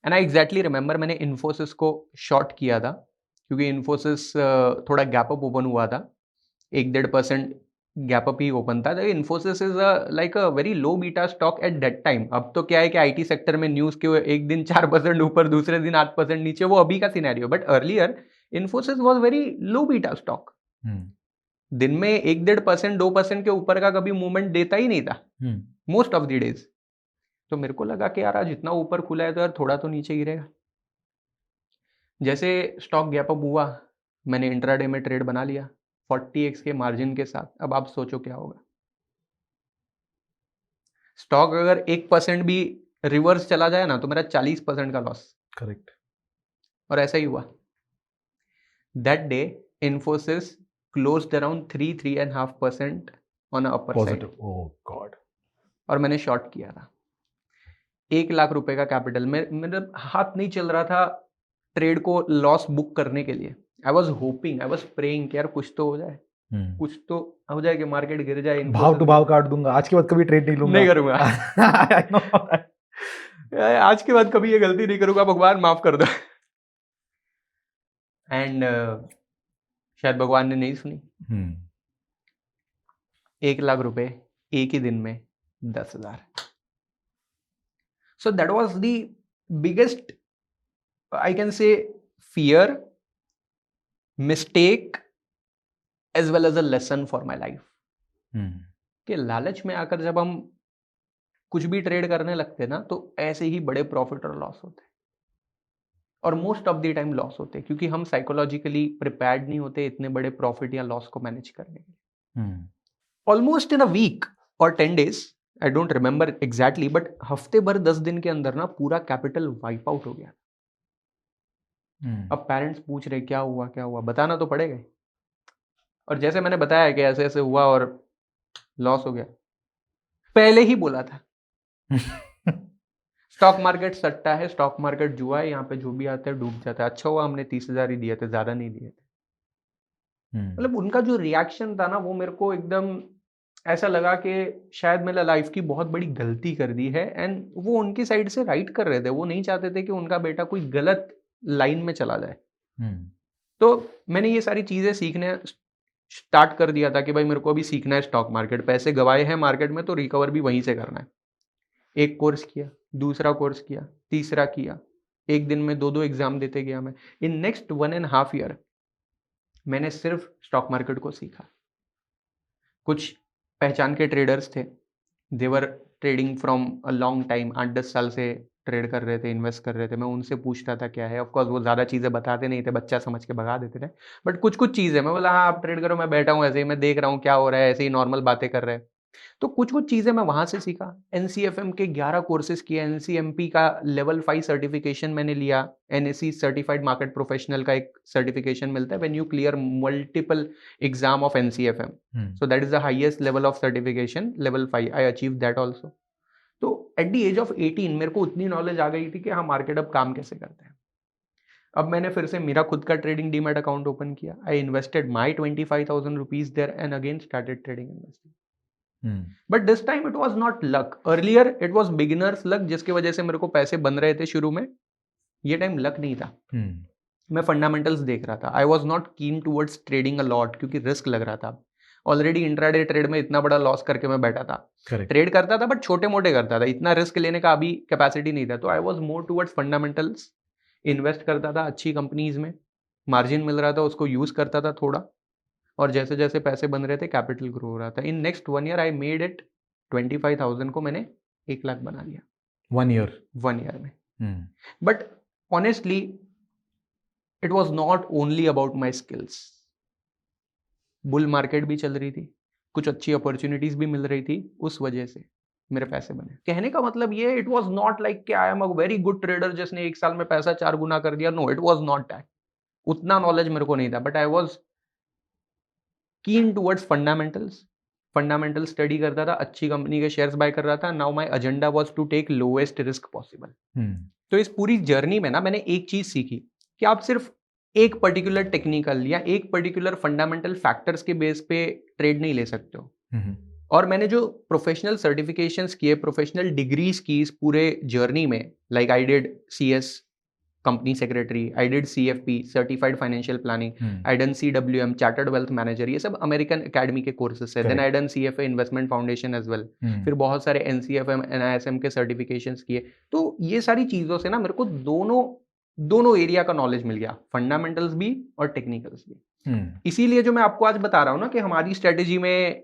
And I exactly remember मैंने इन्फोसिस को शॉर्ट किया था, क्योंकि इन्फोसिस थोड़ा गैप अप ओपन हुआ था, 1-1.5% गैप अप ही ओपन था। Infosys is like a very low beta stock at that time. अब तो क्या है कि आईटी सेक्टर में न्यूज के एक दिन 4% ऊपर, दूसरे दिन 8% नीचे, वो अभी का scenario. But earlier Infosys was very low beta stock. दिन में 1-1.5%, 2% के ऊपर का कभी मूवमेंट देता ही नहीं था मोस्ट ऑफ द डेज। तो मेरे को लगा कि यार आज इतना ऊपर खुला है तो यार थोड़ा तो नीचे गिरेगा। जैसे स्टॉक गैप अप हुआ, मैंने इंट्राडे में ट्रेड बना लिया 40x के मार्जिन के साथ। अब आप सोचो क्या होगा। स्टॉक अगर 1% भी रिवर्स चला जाए ना तो मेरा 40% का लॉस। करेक्ट। और ऐसा ही हुआ। That day Infosys closed around 3-3.5% on upper side. Positive. Oh God. और मैंने शॉर्ट किया था 1 लाख रुपए का कैपिटल में। मेरा हाथ नहीं चल रहा था ट्रेड को लॉस बुक करने के लिए। I was hoping, I was praying कि यार कुछ तो हो जाए, कुछ तो हो जाए कि मार्केट गिर जाए। भाव टू भाव काट दूंगा, आज के बाद कभी ट्रेड नहीं लूंगा। नहीं करूंगा। आज के बाद कभी ये गलती नहीं करूंगा, भगवान माफ कर दो। एंड शायद भगवान ने नहीं सुनी। 1 लाख रुपए एक ही दिन में 10,000। So that was the biggest, I can say, fear, mistake, as well as a lesson for my life. कि लालच में आकर जब हम कुछ भी ट्रेड करने लगते ना तो ऐसे ही बड़े प्रॉफिट और लॉस होते हैं। और most of the time loss होते हैं, क्योंकि हम साइकोलॉजिकली प्रिपेयर्ड नहीं होते इतने बड़े प्रॉफिट या लॉस को मैनेज करने के लिए। ऑलमोस्ट इन अ वीक और 10 days, I don't remember exactly, but हफ्ते भर 10 दिन के अंदर ना पूरा कैपिटल वाइप आउट हो गया। अब पेरेंट्स पूछ रहे क्या हुआ क्या हुआ, बताना तो पड़ेगा। और जैसे मैंने बताया कि ऐसे ऐसे हुआ और लॉस हो गया, पहले ही बोला था। स्टॉक मार्केट सट्टा है, स्टॉक मार्केट जुआ है, यहाँ पे जो भी आता है डूब जाता है। अच्छा हुआ हमने 30,000 ही दिए थे, ज्यादा नहीं दिए थे। मतलब उनका जो रिएक्शन था ना, वो मेरे को एकदम ऐसा लगा कि शायद मैंने लाइफ की बहुत बड़ी गलती कर दी है। एंड वो उनकी साइड से राइट कर रहे थे, वो नहीं चाहते थे कि उनका बेटा कोई गलत लाइन में चला जाए। तो मैंने ये सारी चीजें सीखने स्टार्ट कर दिया था कि भाई मेरे को अभी सीखना है स्टॉक मार्केट। पैसे गवाए हैं मार्केट में तो रिकवर भी वहीं से करना है। एक कोर्स किया, दूसरा कोर्स किया, तीसरा किया, एक दिन में 2-2 एग्जाम देते गया मैं। इन नेक्स्ट 1.5 year मैंने सिर्फ स्टॉक मार्केट को सीखा। कुछ पहचान के ट्रेडर्स थे, they're trading from a long time, 8-10 साल से ट्रेड कर रहे थे, इन्वेस्ट कर रहे थे। मैं उनसे पूछता था क्या है। ऑफकोर्स वो ज़्यादा चीज़ें बताते नहीं थे, बच्चा समझ के भगा देते थे। बट कुछ कुछ चीज़ें मैं बोला हाँ आप ट्रेड करो, मैं बैठा हूँ ऐसे ही, मैं देख रहा हूँ क्या हो रहा है, ऐसे ही नॉर्मल बातें कर रहे हैं। तो कुछ कुछ चीज़ें मैं वहाँ से सीखा। NCFM के 11 कोर्सेज किए, NCMP का लेवल 5 सर्टिफिकेशन मैंने लिया। NSE सर्टिफाइड मार्केट प्रोफेशनल का एक सर्टिफिकेशन मिलता है when you clear multiple exam of NCFM, so that is the highest level of certification, level 5। I achieve that also. तो एट द एज ऑफ 18 मेरे को उतनी नॉलेज आ गई थी कि हाँ मार्केट अब काम कैसे करते हैं। अब मैंने फिर से मेरा खुद का ट्रेडिंग डीमैट अकाउंट ओपन किया। I invested my 25,000 rupees there and again started trading investing. But this time it was not luck. Earlier it was beginners luck, जिसकी वजह से मेरे को पैसे बन रहे थे शुरू में। ये टाइम लक नहीं था। मैं फंडामेंटल्स देख रहा था। आई वॉज नॉट कीन टूवर्ड्स ट्रेडिंग अ लॉट, क्योंकि रिस्क लग रहा था। ऑलरेडी इंट्राडे ट्रेड में इतना बड़ा लॉस करके मैं बैठा था, करेक्ट। ट्रेड करता था बट छोटे मोटे करता था, इतना रिस्क लेने का अभी कैपेसिटी नहीं था। तो I was more towards fundamentals, invest करता था अच्छी कंपनीज में, मार्जिन मिल रहा था उसको यूज करता था थोड़ा, और जैसे जैसे पैसे बन रहे थे कैपिटल ग्रो हो रहा था। In next 1 year I made it 25,000 को मैंने 1 लाख बना लिया 1 ईयर। 1 ईयर में। But honestly it was not only about my skills, bull market भी चल रही थी, कुछ अच्छी अपॉर्चुनिटीज भी मिल रही थी, उस वजह से मेरे पैसे बने। कहने का मतलब ये, इट वॉज नॉट लाइक कि I am a very good trader जिसने 1 साल में पैसा 4 गुना कर दिया। No, it was not that. उतना नॉलेज मेरे को नहीं था, but I was keen towards fundamentals. Fundamental study करता था, अच्छी कंपनी के शेयर्स बाय कर रहा था। Now my agenda was to take lowest risk possible. तो इस पूरी जर्नी में ना मैंने एक चीज सीखी कि आप सिर्फ एक पर्टिकुलर टेक्निकल या एक पर्टिकुलर फंडामेंटल फैक्टर्स के बेस पे ट्रेड नहीं ले सकते हो। और मैंने जो प्रोफेशनल सर्टिफिकेशंस किए, प्रोफेशनल डिग्रीज की इस पूरे जर्नी में, like I did CS company secretary, I did CFP certified financial planning, I done CWM chartered wealth manager, ये सब अमेरिकन एकेडमी के कोर्सेस है। Then I done CFA investment foundation as well, फिर बहुत सारे NCFM NISM के certifications किए। तो ये सारी चीजों से ना मेरे को दोनों एरिया का नॉलेज मिल गया, फंडामेंटल्स भी और टेक्निकल्स भी। इसीलिए जो मैं आपको आज बता रहा हूँ ना कि हमारी स्ट्रेटेजी में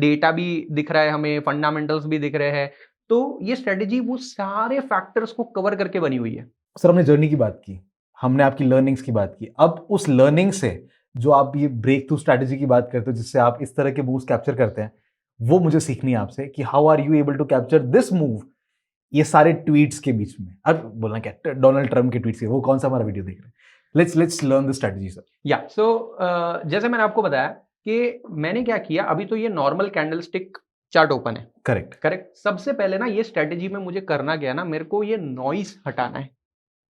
डेटा भी दिख रहा है, हमें फंडामेंटल्स भी दिख रहे हैं, तो ये स्ट्रेटेजी वो सारे फैक्टर्स को कवर करके बनी हुई है। सर, हमने जर्नी की बात की, हमने आपकी लर्निंग्स की बात की। अब उस लर्निंग से जो आप ये ब्रेक थ्रू स्ट्रैटेजी की बात करते हो, जिससे आप इस तरह के मूव्स कैप्चर करते हैं, वो मुझे सीखनी है आपसे कि how are you able to capture this move ये सारे ट्वीट्स के बीच में। अब बोलना क्या, डोनाल्ड ट्रम्प के ट्वीट्स, वो कौन सा हमारा वीडियो देख रहे हैं? Let's learn this strategy sir. या सो जैसे मैंने आपको बताया कि मैंने क्या किया, अभी तो ये नॉर्मल कैंडलस्टिक चार्ट ओपन है। करेक्ट। सबसे पहले ना ये स्ट्रेटेजी में मुझे करना क्या ना, मेरे को ये नॉइस हटाना है,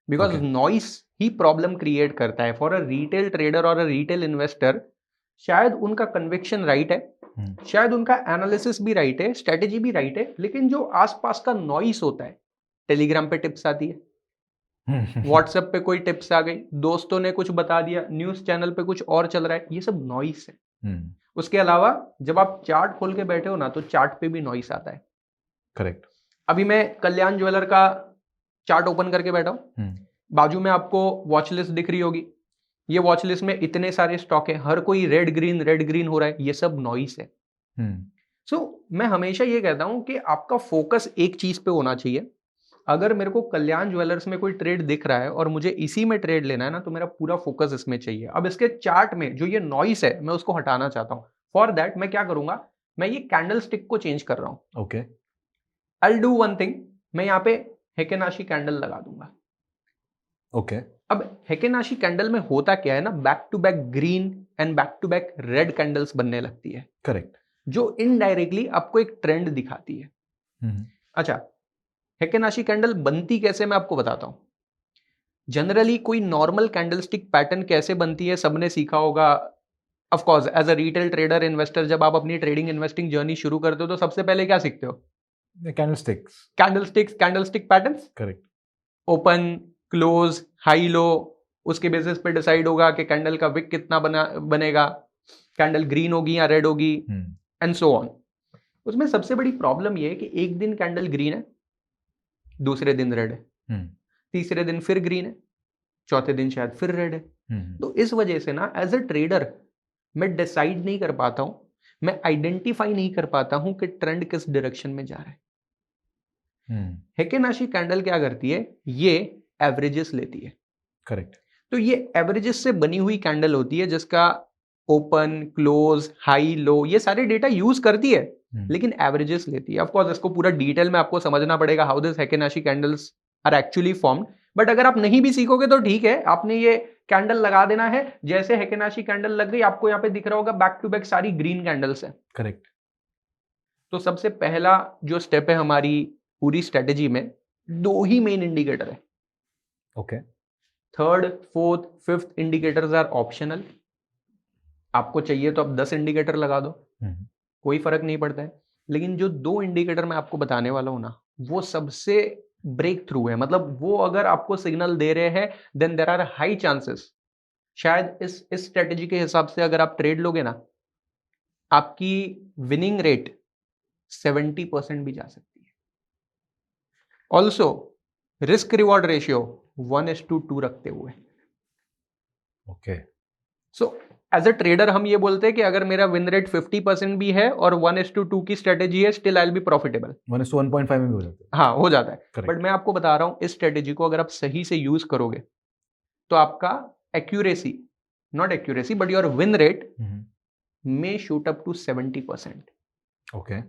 because noise he problem create करता है फॉर अ रिटेल ट्रेडर और अ रिटेल इन्वेस्टर। शायद उनका कन्विक्शन राइट है, शायद उनका एनालिसिस भी राइट है, स्ट्रेटेजी भी राइट है, लेकिन जो आसपास का नॉइस होता है, टेलीग्राम पे टिप्स आती है, व्हाट्सएप पे कोई टिप्स आ गई, दोस्तों ने कुछ बता दिया, न्यूज चैनल पे कुछ और चल रहा है, ये सब नॉइस है। उसके अलावा जब आप चार्ट खोल के बैठे हो ना, तो चार्ट पे भी नॉइस आता है। करेक्ट। अभी मैं कल्याण ज्वेलर का चार्ट ओपन करके बैठा हूं, बाजू में आपको वॉच लिस्ट दिख रही होगी। ये वॉच लिस्ट में इतने सारे स्टॉक है, हर कोई रेड ग्रीन हो रहा है, ये सब नॉइस है। सो मैं हमेशा ये कहता हूं कि आपका फोकस एक चीज पे होना चाहिए। अगर मेरे को कल्याण ज्वेलर्स में कोई ट्रेड दिख रहा है और मुझे इसी में ट्रेड लेना है ना, तो मेरा पूरा फोकस इसमें चाहिए। अब इसके चार्ट में जो ये नॉइस है, मैं उसको हटाना चाहता हूं। फॉर दैट मैं क्या करूंगा, मैं ये कैंडल स्टिक को चेंज कर रहा हूं। Okay, I will do one thing, मैं यहाँ पे हेकेनाशी कैंडल लगा दूंगा। ओके। अब हेकेनाशी कैंडल में होता क्या है ना, back to back green and back to back red candles बनने लगती है। करेक्ट। जो इनडायरेक्टली आपको एक ट्रेंड दिखाती है। अच्छा, हेकेनाशी कैंडल बनती कैसे, मैं आपको बताता हूं। जनरली कोई नॉर्मल कैंडलस्टिक पैटर्न कैसे बनती है सबने सीखा होगा। Of course as a retail trader investor, जब आप अपनी ट्रेडिंग इन्वेस्टिंग जर्नी शुरू करते हो तो सबसे पहले क्या सीखते हो? Candlestick patterns. Correct. Open, close, high low, उसके बेसिस पे डिसाइड होगा कि कैंडल का विक कितना बनेगा, कैंडल ग्रीन होगी या रेड होगी, एंड सो ऑन। उसमें सबसे बड़ी प्रॉब्लम यह है कि एक दिन कैंडल ग्रीन है, दूसरे दिन रेड है, तीसरे दिन फिर ग्रीन है, चौथे दिन शायद फिर रेड है। तो इस वजह से ना एज अ ट्रेडर मैं डिसाइड नहीं कर पाता हूं, मैं आइडेंटिफाई नहीं कर पाता हूं कि ट्रेंड किस डायरेक्शन में जा रहा है। हेकेनाशी कैंडल क्या करती है, ये एवरेजेस लेती है। करेक्ट। तो ये एवरेजेस से बनी हुई कैंडल होती है, जिसका ओपन, क्लोज, हाई, लो ये सारे डेटा यूज करती है, लेकिन एवरेजेस लेती है। ऑफ कोर्स इसको पूरा डिटेल में आपको समझना पड़ेगा, how this Heikin Ashi candles are actually formed. But अगर आप नहीं भी सीखोगे तो ठीक है, आपने ये कैंडल लगा देना है। जैसे हेकेनाशी कैंडल लग गई, आपको यहाँ पे दिख रहा होगा बैक टू बैक सारी ग्रीन कैंडल्स है। करेक्ट। तो सबसे पहला जो स्टेप है हमारी पूरी स्ट्रेटेजी में, 2 ही मेन इंडिकेटर है। Okay. Third, fourth, fifth indicators are optional. आपको चाहिए तो आप 10 इंडिकेटर लगा दो, कोई फर्क नहीं पड़ता है। लेकिन जो 2 इंडिकेटर मैं आपको बताने वाला हूं ना, वो सबसे ब्रेक थ्रू है। मतलब वो अगर आपको सिग्नल दे रहे हैं, then there are high chances, शायद इस स्ट्रेटेजी के हिसाब से अगर आप ट्रेड लोगे ना, आपकी विनिंग रेट 70% भी जा सकती है। ऑल्सो रिस्क रिवॉर्ड रेशियो 1:2 रखते हुए। Okay. So as a trader हम ये बोलते हैं कि अगर मेरा विन रेट 50% भी है और 1:2 की स्ट्रेटेजी है, still I will be profitable. 1:1.5 में भी हो जाता है। हाँ, हो जाता है। Correct. बट मैं आपको बता रहा हूं, इस स्ट्रेटेजी को अगर आप सही से यूज करोगे तो आपका accuracy, not accuracy but your win rate may shoot up to 70%। Okay.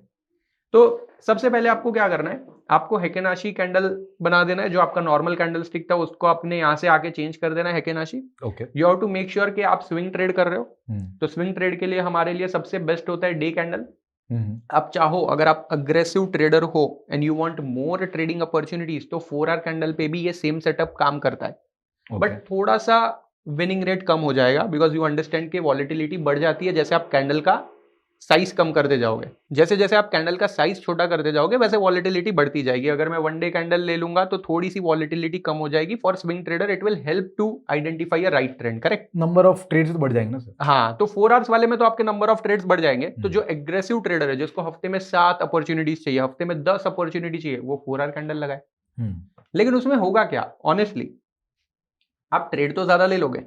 तो सबसे पहले आपको क्या करना है, आपको हेकेनाशी कैंडल बना देना है। जो आपका नॉर्मल कैंडल स्टिक था उसको आपने यहां से आके चेंज कर देना है Heikin Ashi. Okay. You have to make sure कि आप स्विंग ट्रेड कर रहे हो। तो स्विंग ट्रेड के लिए हमारे लिए सबसे बेस्ट होता है डे कैंडल। आप चाहो, अगर आप अग्रेसिव ट्रेडर हो and you want more trading opportunities, तो 4 आवर कैंडल पे भी ये सेम सेटअप काम करता है। बट थोड़ा सा विनिंग रेट कम हो जाएगा बिकॉज यू अंडरस्टैंड कि वॉलेटिलिटी बढ़ जाती है जैसे आप कैंडल का साइज कम करते जाओगे। जैसे जैसे आप कैंडल का साइज छोटा करते जाओगे वैसे वॉलेटिलिटी बढ़ती जाएगी। अगर मैं 1 डे कैंडल ले लूंगा तो थोड़ी सी वॉलेटिलिटी कम हो जाएगी। For swing trader it will help to identify a right trend. Correct. Number of trades तो बढ़ जाएंगे ना सर? हाँ, तो 4 आवर्स वाले में तो आपके नंबर ऑफ ट्रेड्स बढ़ जाएंगे। तो जो एग्रेसिव ट्रेडर है, जिसको हफ्ते में 7 अपॉर्चुनिटीज चाहिए, हफ्ते में 10 अपॉर्चुनिटी चाहिए, वो 4 आवर कैंडल लगाए। लेकिन उसमें होगा क्या, ऑनेस्टली आप ट्रेड तो ज्यादा ले लोगे,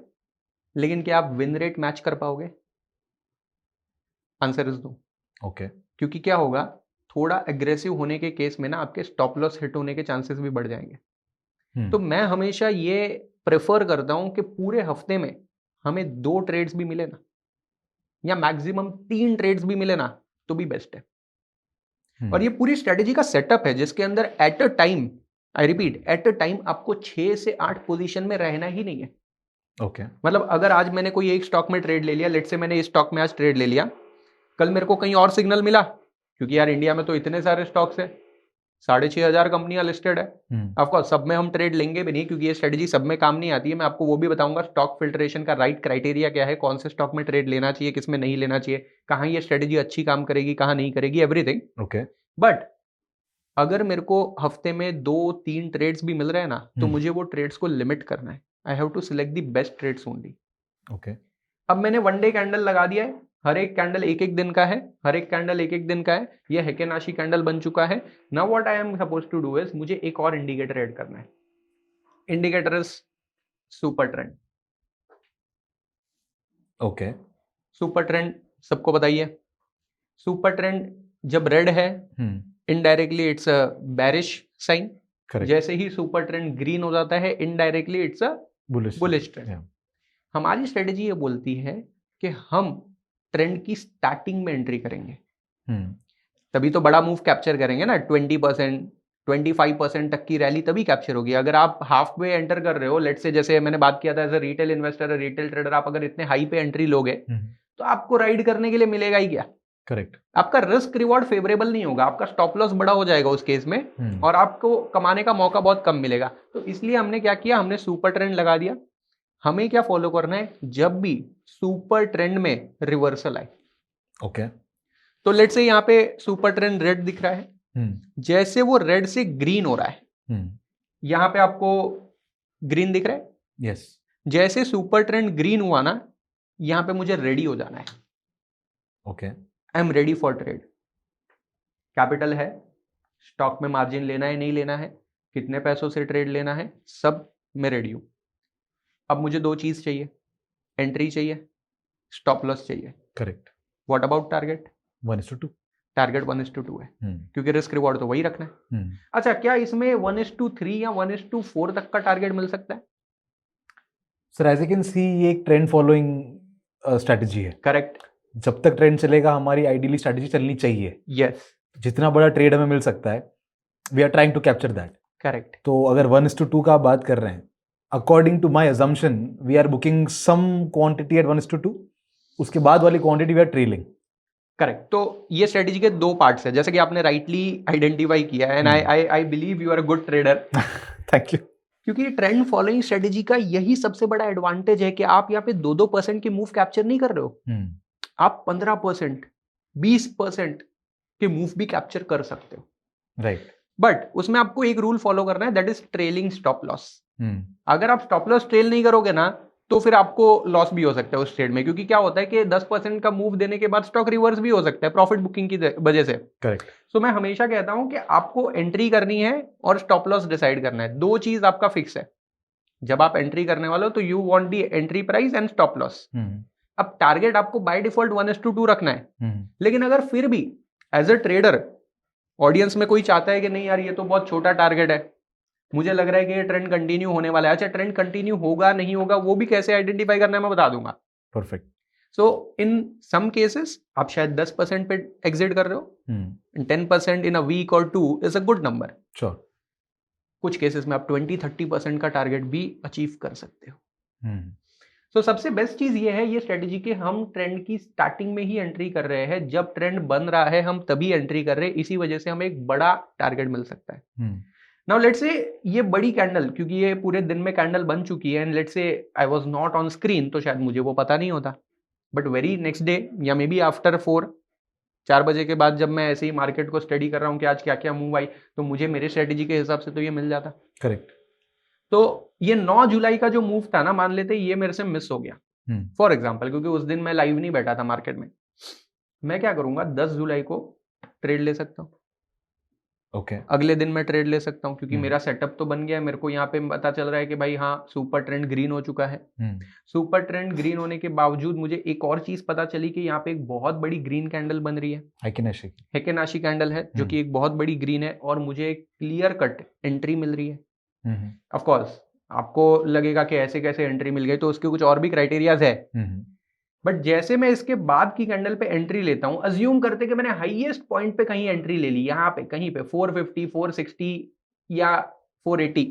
लेकिन क्या आप विन रेट मैच कर पाओगे? Answer is no. ओके। क्योंकि क्या होगा, थोड़ा एग्रेसिव होने के केस में ना आपके स्टॉप लॉस हिट होने के चांसेस भी बढ़ जाएंगे। तो मैं हमेशा ये प्रेफर करता हूं कि पूरे हफ्ते में हमें 2 ट्रेड्स भी मिले ना, या मैक्सिमम 3 ट्रेड्स भी मिले ना, तो भी बेस्ट है। और ये पूरी स्ट्रेटेजी का सेटअप है जिसके अंदर at a time, I repeat, at a time आपको 6 से 8 पोजीशन में रहना ही नहीं है। ओके। मतलब अगर आज मैंने कोई एक स्टॉक में ट्रेड ले लिया, लेट्स से मैंने इस स्टॉक में आज ट्रेड ले लिया, कल मेरे को कहीं और सिग्नल मिला, क्योंकि यार इंडिया में तो इतने सारे स्टॉक्स है, 6,500 कंपनियां लिस्टेड है। ऑफकोर्स सब में हम ट्रेड लेंगे भी नहीं क्योंकि ये स्ट्रेटेजी सब में काम नहीं आती है। मैं आपको वो भी बताऊंगा स्टॉक फिल्ट्रेशन का राइट क्राइटेरिया क्या है, कौन से स्टॉक में ट्रेड लेना चाहिए, किस में नहीं लेना चाहिए, कहाँ ये स्ट्रेटेजी अच्छी काम करेगी, कहाँ नहीं करेगी, एवरीथिंग। ओके। बट अगर मेरे को हफ्ते में 2-3 ट्रेड्स भी मिल रहे हैं ना, तो मुझे वो ट्रेड्स को लिमिट करना है। I have to select the best trades only. Okay. अब मैंने 1 डे कैंडल लगा दिया है, हर एक कैंडल एक एक दिन का है, हर एक कैंडल एक एक दिन का है। ये हेकेनाशी कैंडल बन चुका है। Now what I am suppose to do is, मुझे एक और इंडिकेटर ऐड करना है। Indicator is super trend. Okay. Super trend सबको बताइए, सुपर ट्रेंड जब रेड है, indirectly it's a bearish sign. जैसे ही सुपर ट्रेंड ग्रीन हो जाता है, indirectly it's a bullish trend. हमारी स्ट्रेटेजी ये बोलती है कि हम ट्रेंड की स्टार्टिंग में एंट्री करेंगे, तभी तो बड़ा मूव कैप्चर करेंगे ना। 20%, 25% तक की रैली तभी कैप्चर होगी। अगर आप हाफ वे एंटर कर रहे हो, लेट्स से जैसे मैंने बात किया था as a retail investor, retail trader, आप अगर इतने हाई पे एंट्री लोगे तो आपको राइड करने के लिए मिलेगा ही क्या? करेक्ट। आपका रिस्क रिवॉर्ड फेवरेबल नहीं होगा, आपका स्टॉप लॉस बड़ा हो जाएगा उस केस में, और आपको कमाने का मौका बहुत कम मिलेगा। तो इसलिए हमने क्या किया, हमने सुपर ट्रेंड लगा दिया। हमें क्या फॉलो करना है, जब भी सुपर ट्रेंड में रिवर्सल आए, ओके, तो लेट्स से यहाँ पे सुपर ट्रेंड रेड दिख रहा है, जैसे वो रेड से ग्रीन हो रहा है, यहां पे आपको ग्रीन दिख रहा है, यस। जैसे सुपर ट्रेंड ग्रीन हुआ ना, यहां पे मुझे रेडी हो जाना है। Okay, I am ready for trade. Capital है, स्टॉक में मार्जिन लेना है नहीं लेना है, कितने पैसों से ट्रेड लेना है, सब मैं रेडी हूं। अब मुझे 2 चीज चाहिए, एंट्री चाहिए, स्टॉप लॉस चाहिए। Correct. What about target? 1:2। Target 1:2 है, क्योंकि रिस्क रिवॉर्ड तो वही रखना है। अच्छा, क्या इसमें 1:3 या 1:4 तक का टारगेट मिल सकता है? Sir as you can see, ये एक ट्रेंड फॉलोइंग स्ट्रेटजी है। करेक्ट। जब तक ट्रेंड चलेगा हमारी आइडियली स्ट्रेटजी चलनी चाहिए। यस। जितना बड़ा ट्रेड हमें मिल सकता है, we are trying to capture that. Correct. तो अगर 1:2 का आप बात कर रहे हैं, according to my assumption we are booking some quantity at 1:2, उसके बाद वाली quantity we are trailing. Correct. तो ये स्ट्रेटेजी के 2 पार्ट्स है, जैसे कि आपने राइटली आइडेंटिफाई किया, and I believe you are a good trader. Thank you. क्योंकि ट्रेंड फॉलोइंग स्ट्रेटेजी का यही सबसे बड़ा एडवांटेज है कि आप यहाँ पे 2% के मूव कैप्चर नहीं कर रहे हो, आप 15%, 20% के मूव भी कैप्चर कर सकते हो। राइट। बट उसमें आपको एक रूल फॉलो करना है, that is trailing stop loss. अगर आप स्टॉप लॉस ट्रेल नहीं करोगे ना, तो फिर आपको लॉस भी हो सकता है उस ट्रेड में, क्योंकि क्या होता है कि 10% का मूव देने के बाद स्टॉक रिवर्स भी हो सकता है प्रॉफिट बुकिंग की वजह से। करेक्ट। सो मैं हमेशा कहता हूं कि आपको एंट्री करनी है और स्टॉप लॉस डिसाइड करना है, दो चीज आपका फिक्स है। जब आप एंट्री करने वाले हो तो you want the entry price and stop loss. अब टारगेट आपको बाय डिफॉल्ट 1:2 रखना है, लेकिन अगर फिर भी एज अ ट्रेडर ऑडियंस में कोई चाहता है कि नहीं यार ये तो बहुत छोटा टारगेट है, मुझे लग रहा है कि ये ट्रेंड कंटिन्यू होने वाला है, अच्छा ट्रेंड कंटिन्यू होगा नहीं होगा वो भी कैसे आइडेंटिफाई करना है मैं बता दूंगा। परफेक्ट। सो इन सम केसेस आप शायद 10% पे एग्जिट कर रहे हो, 10% इन अ वीक और 2 is a good number. Sure. कुछ केसेस में आप 20-30% का टारगेट भी अचीव कर सकते हो। तो सबसे बेस्ट चीज ये है ये स्ट्रेटेजी के हम ट्रेंड की स्टार्टिंग में ही एंट्री कर रहे हैं, जब ट्रेंड बन रहा है हम तभी एंट्री कर रहे हैं, इसी वजह से हमें एक बड़ा टारगेट मिल सकता है। नाउ लेट्स से ये बड़ी कैंडल, क्योंकि ये पूरे दिन में कैंडल बन चुकी है and let's say I was not on screen, तो शायद मुझे वो पता नहीं होता, बट वेरी नेक्स्ट डे या मे बी आफ्टर 4 बजे के बाद जब मैं ऐसे ही मार्केट को स्टडी कर रहा हूँ कि आज क्या क्या मूव आई, तो मुझे मेरे स्ट्रेटेजी के हिसाब से तो ये मिल जाता। करेक्ट। तो ये 9 जुलाई का जो मूव था ना, मान लेते ये मेरे से मिस हो गया फॉर एग्जाम्पल, क्योंकि उस दिन मैं लाइव नहीं बैठा था मार्केट में, मैं क्या करूंगा 10 जुलाई को ट्रेड ले सकता हूँ। ओके। अगले दिन मैं ट्रेड ले सकता हूँ, क्योंकि मेरा सेटअप तो बन गया है, मेरे को यहाँ पे पता चल रहा है कि भाई हाँ सुपर ट्रेंड ग्रीन हो चुका है। सुपर ट्रेंड ग्रीन होने के बावजूद मुझे एक और चीज पता चली कि यहाँ पे एक बहुत बड़ी ग्रीन कैंडल बन रही है, हेकेनाशी कैंडल है, जो कि एक बहुत बड़ी ग्रीन है और मुझे एक क्लियर कट एंट्री मिल रही है। ऑफ कोर्स आपको लगेगा कि ऐसे कैसे एंट्री मिल गई, तो उसके कुछ और भी क्राइटेरियाज है, बट जैसे मैं इसके बाद की कैंडल पे एंट्री लेता हूं, अज्यूम करते कि मैंने हाईएस्ट पॉइंट पे कहीं एंट्री ले ली, यहाँ पे कहीं पे 450, 460 या 480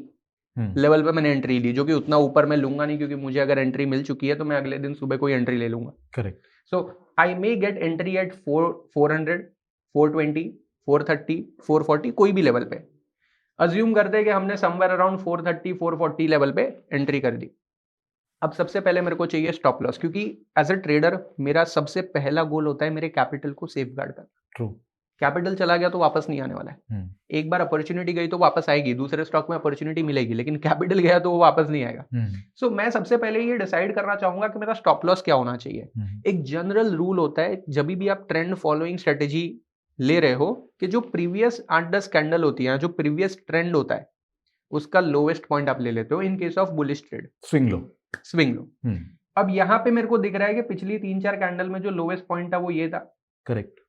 लेवल पे मैंने एंट्री ली, जो कि उतना ऊपर मैं लूंगा नहीं, क्योंकि मुझे अगर एंट्री मिल चुकी है तो मैं अगले दिन सुबह कोई एंट्री ले लूंगा। करेक्ट। सो आई मे गेट एंट्री एट 400, 420, 430, 440 कोई भी लेवल पे। अज्यूम करते हैं कि हमने समवेयर अराउंड 430, 440 लेवल पे एंट्री कर दी। अब सबसे पहले मेरे को चाहिए स्टॉप लॉस, क्योंकि एज अ ट्रेडर मेरा सबसे पहला गोल होता है मेरे कैपिटल को सेफ गार्ड करना। ट्रू। कैपिटल चला गया तो वापस नहीं आने वाला है। एक बार अपॉर्चुनिटी गई तो वापस आएगी, दूसरे स्टॉक में अपॉर्चुनिटी मिलेगी, लेकिन कैपिटल गया तो वो वापस नहीं आएगा। सो मैं सबसे पहले ये डिसाइड करना चाहूंगा कि मेरा स्टॉप लॉस क्या होना चाहिए। एक जनरल रूल होता है जब भी आप ट्रेंड फॉलोइंग स्ट्रेटेजी ले रहे हो, कि जो प्रीवियस 8-10 कैंडल होती है, जो प्रीवियस ट्रेंड होता है, उसका लोवेस्ट पॉइंट आप ले लेते हो in case of bullish trade. Swing low. अब यहाँ पे मेरे को दिख रहा है कि पिछली 3-4 कैंडल में जो लोवेस्ट पॉइंट था वो ये था। करेक्ट।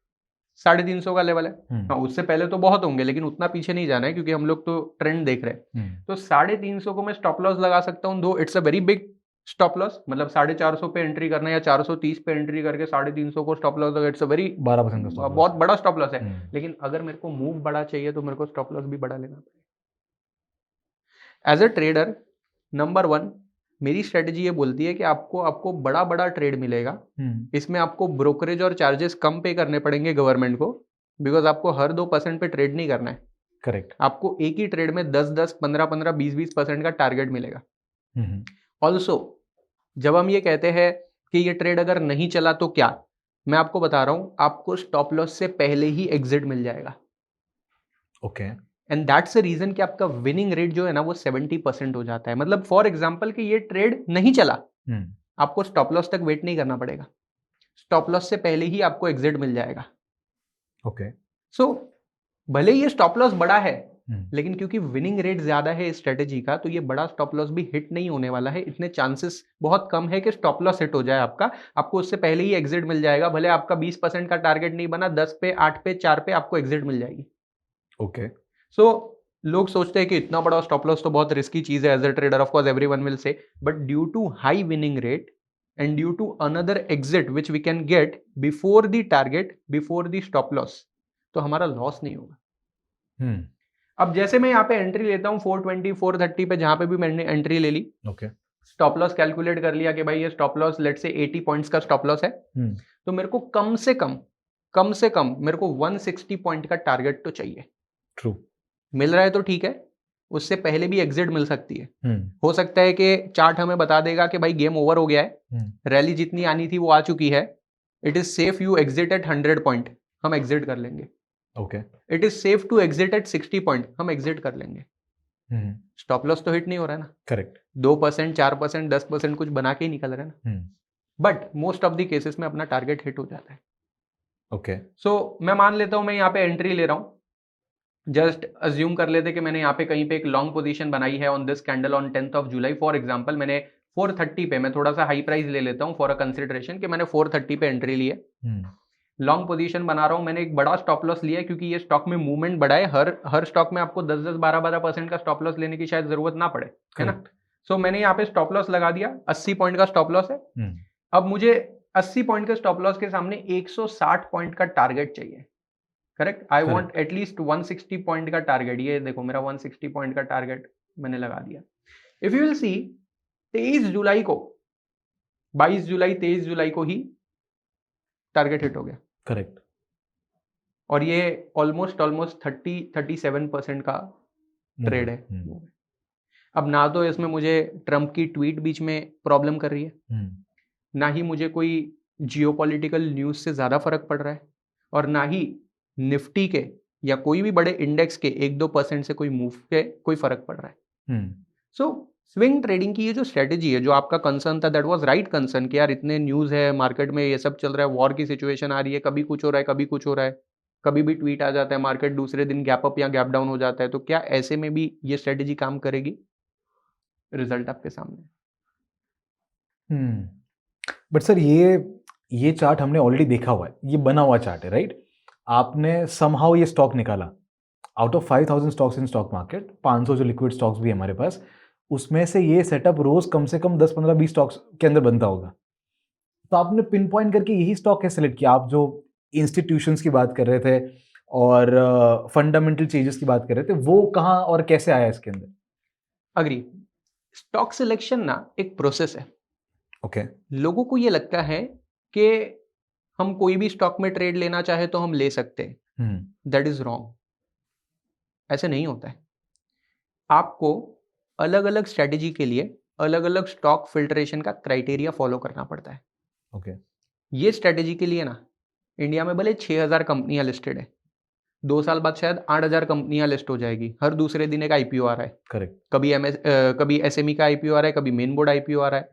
350 का लेवल है। हाँ, उससे पहले तो बहुत होंगे, लेकिन उतना पीछे नहीं जाना है, क्योंकि हम लोग तो ट्रेंड देख रहे हैं। तो 350 को मैं स्टॉप लॉस लगा सकता हूँ, दो it's a very big stop loss, मतलब 450 पे एंट्री करना या 430 पे एंट्री करके 350 को स्टॉप लॉस लगा, इट्स अ वेरी 12% बहुत बड़ा स्टॉप लॉस है। लेकिन अगर मेरे को मूव बड़ा चाहिए तो मेरे को स्टॉप लॉस भी बड़ा लेना पड़ेगा। एज अ ट्रेडर नंबर 1 मेरी स्ट्रेटेजी ये बोलती है कि आपको बड़ा ट्रेड मिलेगा, इसमें आपको ब्रोकरेज और चार्जेस कम पे करने पड़ेंगे गवर्नमेंट को, बिकॉज आपको हर 2% पे ट्रेड नहीं करना है। करेक्ट। आपको एक ही ट्रेड में 10-10, 15-15, 20-20% का टारगेट मिलेगा। ऑल्सो जब हम ये कहते हैं कि ये ट्रेड अगर नहीं चला तो क्या, मैं आपको बता रहा हूं आपको स्टॉप लॉस से पहले ही एग्जिट मिल जाएगा। Okay. And that's the reason कि आपका विनिंग रेट जो है ना वो 70% हो जाता है। मतलब फॉर एग्जांपल कि ये ट्रेड नहीं चला, आपको स्टॉप लॉस तक वेट नहीं करना पड़ेगा, स्टॉप लॉस से पहले ही आपको एग्जिट मिल जाएगा। ओके। सो भले ये स्टॉप लॉस बड़ा है, लेकिन क्योंकि विनिंग रेट ज्यादा है इस स्ट्रेटेजी का, तो ये बड़ा स्टॉप लॉस भी हिट नहीं होने वाला है। इतने चांसेस बहुत कम है कि स्टॉप लॉस हिट हो जाए आपको उससे पहले ही एग्जिट मिल जाएगा। भले आपका 20% का टारगेट नहीं बना, 10 पे, 8 पे, 4 पे आपको एग्जिट मिल जाएगी। ओके। सो लोग सोचते हैं कि इतना बड़ा स्टॉप लॉस तो बहुत रिस्की चीज है as a trader, of course everyone will say, but due to high winning rate and due to another exit which we can get before the target, before the stop loss, तो हमारा loss नहीं होगा। अब जैसे मैं यहाँ पे entry लेता हूँ 420, 430 पे, जहां पे भी मैंने एंट्री ले ली, स्टॉप लॉस कैलकुलेट कर लिया कि भाई ये स्टॉप लॉस लेट से 80 पॉइंट्स का स्टॉप लॉस है, तो मेरे को कम से कम मेरे को 160 पॉइंट का टारगेट तो चाहिए। ट्रू। मिल रहा है तो ठीक है, उससे पहले भी एग्जिट मिल सकती है। हो सकता है कि चार्ट हमें बता देगा कि भाई गेम ओवर हो गया है, रैली जितनी आनी थी वो आ चुकी है, it is safe you exit at 100 point, हम एग्जिट कर लेंगे। Okay. It is safe to exit at 60 point, हम एग्जिट कर लेंगे। स्टॉप लॉस तो हिट नहीं हो रहा है ना, करेक्ट। 2%, 4%, 10% कुछ बना के ही निकल रहा है ना, but most of the cases में अपना टारगेट हिट हो जाता है। ओके। सो मैं मान लेता हूं मैं यहाँ पे एंट्री ले रहा हूँ, जस्ट अज्यूम कर लेते कि मैंने यहाँ पे कहीं पे एक लॉन्ग पोजीशन बनाई है on this candle on 10th of July for example, मैंने 430 पे, मैं थोड़ा सा हाई प्राइस ले लेता हूँ फॉर अ कंसिडरेशन कि मैंने 430 पे एंट्री ली है, लॉन्ग पोजीशन बना रहा हूँ, मैंने एक बड़ा स्टॉप लॉस लिया है क्योंकि ये स्टॉक में मूवमेंट बड़ा है, हर स्टॉक में आपको 10-10, 12-12% का स्टॉप लॉस लेने की शायद जरूरत ना पड़े, है ना। सो मैंने यहाँ पे स्टॉप लॉस लगा दिया, 80 पॉइंट का स्टॉप लॉस है। अब मुझे 80 पॉइंट के स्टॉप लॉस के सामने 160 पॉइंट का टारगेट चाहिए, correct. I want at least 160 point का टारगेट, ये देखो मेरा 160 पॉइंट का टारगेट मैंने लगा दिया। इफ यू विल सी 23 जुलाई को, 22 जुलाई 23 जुलाई को ही टारगेट हिट हो गया, करेक्ट। और ये ऑलमोस्ट 37% का ट्रेड है। अब ना तो इसमें मुझे ट्रम्प की ट्वीट बीच में प्रॉब्लम कर रही है, ना ही मुझे कोई जियोपॉलिटिकल न्यूज से ज्यादा फर्क पड़ रहा है, और ना ही निफ्टी के या कोई भी बड़े इंडेक्स के 1-2% से कोई मूव के कोई फर्क पड़ रहा है। सो स्विंग ट्रेडिंग की ये जो स्ट्रेटेजी है, जो आपका कंसर्न था, दैट वाज राइट कंसर्न कि यार इतने न्यूज है मार्केट में, ये सब चल रहा है, वॉर की सिचुएशन आ रही है, कभी कुछ हो रहा है, कभी कुछ हो रहा है, कभी भी ट्वीट आ जाता है, मार्केट दूसरे दिन गैप अप या गैप डाउन हो जाता है, तो क्या ऐसे में भी ये स्ट्रेटेजी काम करेगी? रिजल्ट आपके सामने। बट सर ये चार्ट हमने ऑलरेडी देखा हुआ है, ये बना हुआ चार्ट है, राइट? आपने समहाउ ये स्टॉक निकाला out of 5000 stocks in stock market, 500 जो लिक्विड स्टॉक्स भी हमारे पास, उसमें से ये सेटअप रोज कम से कम 10, 15, 20 स्टॉक्स के अंदर बनता होगा। तो आपने पिन पॉइंट करके यही स्टॉक कैसे सेलेक्ट किया? आप जो इंस्टीट्यूशंस की बात कर रहे थे और फंडामेंटल चेंजेस की बात कर रहे थे, वो कहाँ और कैसे आया इसके अंदर? अग्री, स्टॉक सिलेक्शन ना एक प्रोसेस है। ओके। लोगों को ये लगता है कि हम कोई भी स्टॉक में ट्रेड लेना चाहे तो हम ले सकते हैं, दैट इज रॉन्ग। ऐसे नहीं होता है। आपको अलग अलग स्ट्रेटेजी के लिए अलग अलग स्टॉक फिल्ट्रेशन का क्राइटेरिया फॉलो करना पड़ता है। ओके। ये स्ट्रेटेजी के लिए ना, इंडिया में भले 6000 कंपनियां लिस्टेड है, 2 साल बाद शायद 8000 कंपनियां लिस्ट हो जाएगी, हर दूसरे दिन एक आईपीओ आ रहा है, करेक्ट। कभी एसएमई का आईपीओ आ रहा है, कभी मेन बोर्ड आईपीओ आ रहा है।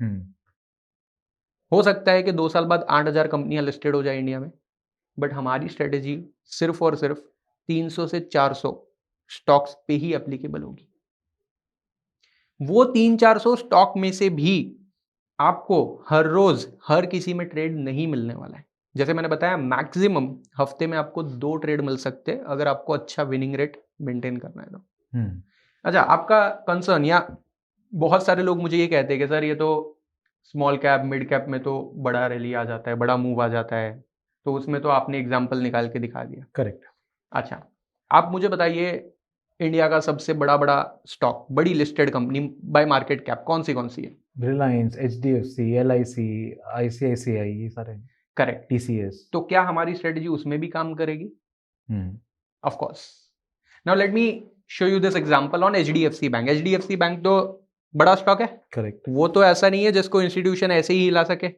हो सकता है कि 2 साल बाद 8000 कंपनियां लिस्टेड हो जाए इंडिया में, बट हमारी स्ट्रेटेजी सिर्फ और सिर्फ 300 से 400 स्टॉक्स पे ही एप्लीकेबल होगी। वो 300-400 स्टॉक में से भी आपको हर रोज हर किसी में ट्रेड नहीं मिलने वाला है। जैसे मैंने बताया, मैक्सिमम हफ्ते में आपको 2 ट्रेड मिल सकते हैं अगर आपको अच्छा विनिंग रेट मेंटेन करना है तो। अच्छा, आपका कंसर्न, या बहुत सारे लोग मुझे ये कहते हैं कि सर ये तो स्मॉल कैप मिड कैप में तो बड़ा रैली आ जाता है, बड़ा मूव आ जाता है, तो उसमें तो आपने एग्जाम्पल निकाल के दिखा दिया। करेक्ट। अच्छा, आप मुझे बताइए इंडिया का सबसे बड़ा स्टॉक, बड़ी listed company by market cap कौन सी है? रिलायंस, एचडीएफसी, एलआईसी, आईसीआईसीआई, ये सारे। करेक्ट। टीसीएस। तो क्या हमारी स्ट्रेटेजी उसमें भी काम करेगी? Of course. Now let me show you this example on HDFC bank. HDFC bank तो बड़ा स्टॉक है, करेक्ट। वो तो ऐसा नहीं है जिसको इंस्टीट्यूशन ऐसे ही हिला सके,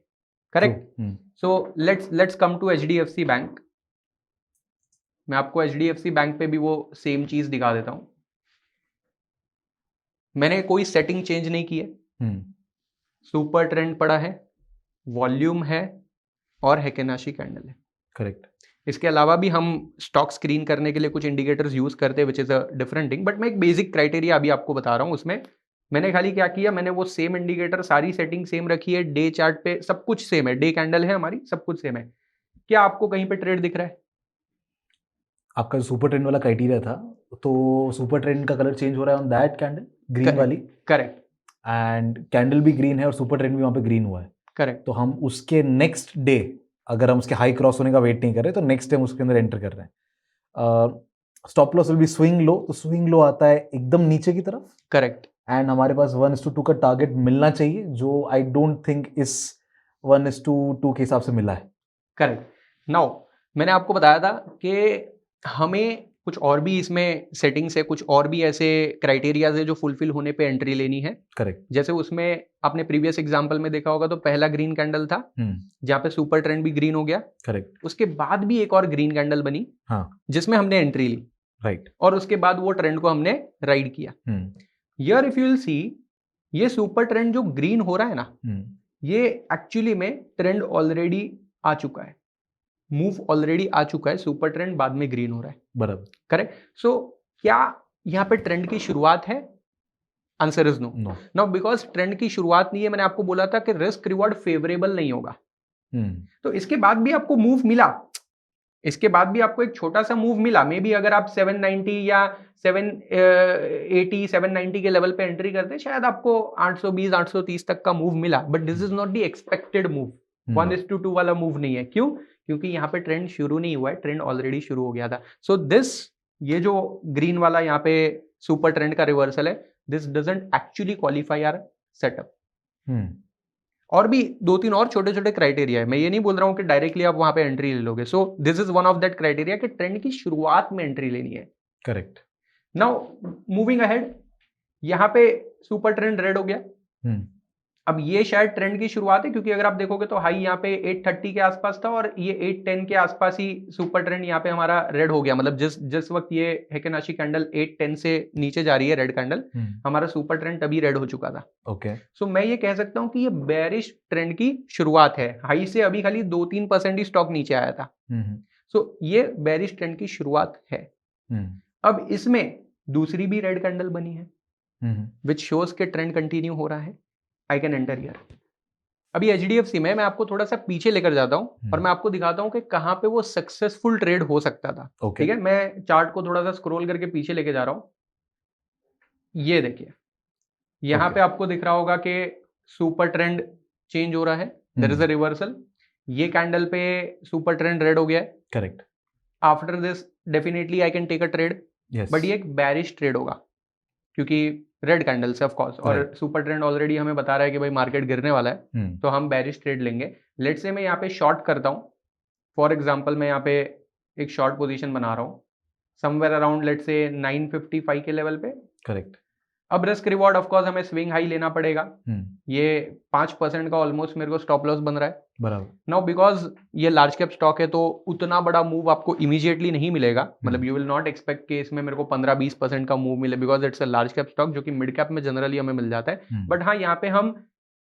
correct. So let's come to HDFC bank. मैं आपको एचडीएफसी बैंक पे भी वो सेम चीज दिखा देता हूं। मैंने कोई सेटिंग चेंज नहीं की है, सुपर ट्रेंड पड़ा है, वॉल्यूम है और हेकेनाशी कैंडल है, करेक्ट। इसके अलावा भी हम स्टॉक स्क्रीन करने के लिए कुछ इंडिकेटर्स यूज करते हैं, which is a different thing, but मैं एक बेसिक क्राइटेरिया अभी आपको बता रहा हूं। उसमें मैंने खाली क्या किया, मैंने वो सेम इंडिकेटर, सारी सेटिंग सेम रखी है, डे चार्ट पे सब कुछ सेम है, डे कैंडल है हमारी, सब कुछ सेम है। क्या आपको कहीं पे ट्रेड दिख रहा है? आपका जो सुपर ट्रेंड वाला क्राइटेरिया था, तो सुपर ट्रेंड का कलर चेंज हो रहा है ऑन दैट कैंडल, ग्रीन वाली। करेक्ट। एंड कैंडल भी ग्रीन है और सुपर ट्रेंड भी वहां पे ग्रीन हुआ है। करेक्ट। तो हम उसके नेक्स्ट डे, अगर हम उसके हाई क्रॉस होने का वेट नहीं कर रहे, तो नेक्स्ट डे हम उसके अंदर एंटर कर रहे हैं। Stop loss will be swing low, तो स्विंग लो आता है एकदम नीचे की तरफ। करेक्ट। एंड हमारे पास 1:2 का टारगेट मिलना चाहिए, जो आई डोंट थिंक इस 1:2 के हिसाब से मिला है। करेक्ट। नाउ मैंने आपको बताया था कि हमें कुछ और भी इसमें सेटिंग्स है, कुछ और भी ऐसे क्राइटेरियाज है जो फुलफिल होने पे एंट्री लेनी है। करेक्ट। जैसे उसमें आपने प्रीवियस एग्जांपल में देखा होगा, तो पहला ग्रीन कैंडल था जहां पे सुपर ट्रेंड भी ग्रीन हो गया। करेक्ट। उसके बाद भी एक और ग्रीन कैंडल बनी, हाँ, जिसमें हमने एंट्री ली, राइट। और उसके बाद वो ट्रेंड को हमने राइड किया। Here if you will see, ये सुपर ट्रेंड जो ग्रीन हो रहा है ना, ये एक्चुअली में ट्रेंड ऑलरेडी आ चुका है, मूव ऑलरेडी आ चुका है, सुपर ट्रेंड बाद में ग्रीन हो रहा है, बराबर, करेक्ट। सो क्या यहाँ पे ट्रेंड की शुरुआत है? Answer is no. No, now because trend की शुरुआत नहीं है, मैंने आपको बोला था कि रिस्क रिवॉर्ड फेवरेबल नहीं होगा, तो इसके बाद भी आपको मूव मिला, इसके बाद भी आपको एक छोटा सा मूव मिला, मे बी अगर आप 790 या 780 790 के लेवल पे एंट्री करते शायद आपको 820 830 तक का मूव मिला, but this is not the expected move, 1:2 वाला मूव नहीं है। क्यों? क्योंकि यहाँ पे ट्रेंड शुरू नहीं हुआ है, ट्रेंड ऑलरेडी शुरू हो गया था। सो दिस, ये जो ग्रीन वाला यहाँ पे सुपर ट्रेंड का रिवर्सल है, this doesn't actually qualify our setup. और भी 2-3 और छोटे छोटे क्राइटेरिया है, मैं ये नहीं बोल रहा हूं कि डायरेक्टली आप वहां पे एंट्री ले लोगे। So this is one of that criteria कि ट्रेंड की शुरुआत में एंट्री लेनी है। करेक्ट। नाउ मूविंग अहेड, यहाँ पे सुपर ट्रेंड रेड हो गया। अब ये शायद ट्रेंड की शुरुआत है, क्योंकि अगर आप देखोगे तो हाई यहाँ पे 830 के आसपास था और ये 810 के आसपास ही सुपर ट्रेंड यहाँ पे हमारा रेड हो गया। मतलब जिस वक्त ये हेकेनाशी कैंडल 810 से नीचे जा रही है, रेड कैंडल, हमारा सुपर ट्रेंड तभी रेड हो चुका था। ओके। सो मैं ये कह सकता हूँ कि ये बेरिश ट्रेंड की शुरुआत है। हाई से अभी खाली 2-3% ही स्टॉक नीचे आया था। सो ये बेरिश ट्रेंड की शुरुआत है। अब इसमें दूसरी भी रेड कैंडल बनी है, विच शोज के ट्रेंड कंटिन्यू हो रहा है। I can enter here. अभी एचडीएफसी में मैं आपको थोड़ा सा पीछे लेकर जाता हूं और मैं आपको दिखाता हूं कि कहां पे वो सक्सेसफुल ट्रेड हो सकता था। ठीक है, मैं चार्ट को थोड़ा सा स्क्रॉल करके पीछे लेके जा रहा हूं। ये देखिए, यहां पे आपको दिख रहा होगा कि सुपर ट्रेंड चेंज हो रहा है, देयर इज अ रिवर्सल। ये कैंडल पे सुपर ट्रेंड रेड हो गया है। Correct. After this definitely I can take a trade, but ये एक बेरिश ट्रेड होगा क्योंकि रेड कैंडल से ऑफ कोर्स, और सुपर ट्रेंड ऑलरेडी हमें बता रहा है कि भाई मार्केट गिरने वाला है, तो हम बेरिश ट्रेड लेंगे। लेट्स से मैं यहाँ पे शॉर्ट करता हूँ, फॉर एग्जांपल मैं यहाँ पे एक शॉर्ट पोजीशन बना रहा हूँ समवेयर अराउंड लेट्स से 955 के लेवल पे। करेक्ट। अब रिस्क रिवॉर्ड ऑफ कोर्स हमें स्विंग हाई लेना पड़ेगा। ये 5% का ऑलमोस्ट मेरे को स्टॉप लॉस बन रहा है। बराबर। नाउ बिकॉज ये लार्ज कैप स्टॉक है तो उतना बड़ा मूव आपको इमीडिएटली नहीं मिलेगा। मतलब यू विल नॉट एक्सपेक्ट कि इसमें मेरे को 15-20% का मूव मिले, because it's a large cap stock, जो कि मिड कैप में जनरली हमें मिल जाता है। बट हाँ, यहाँ पे हम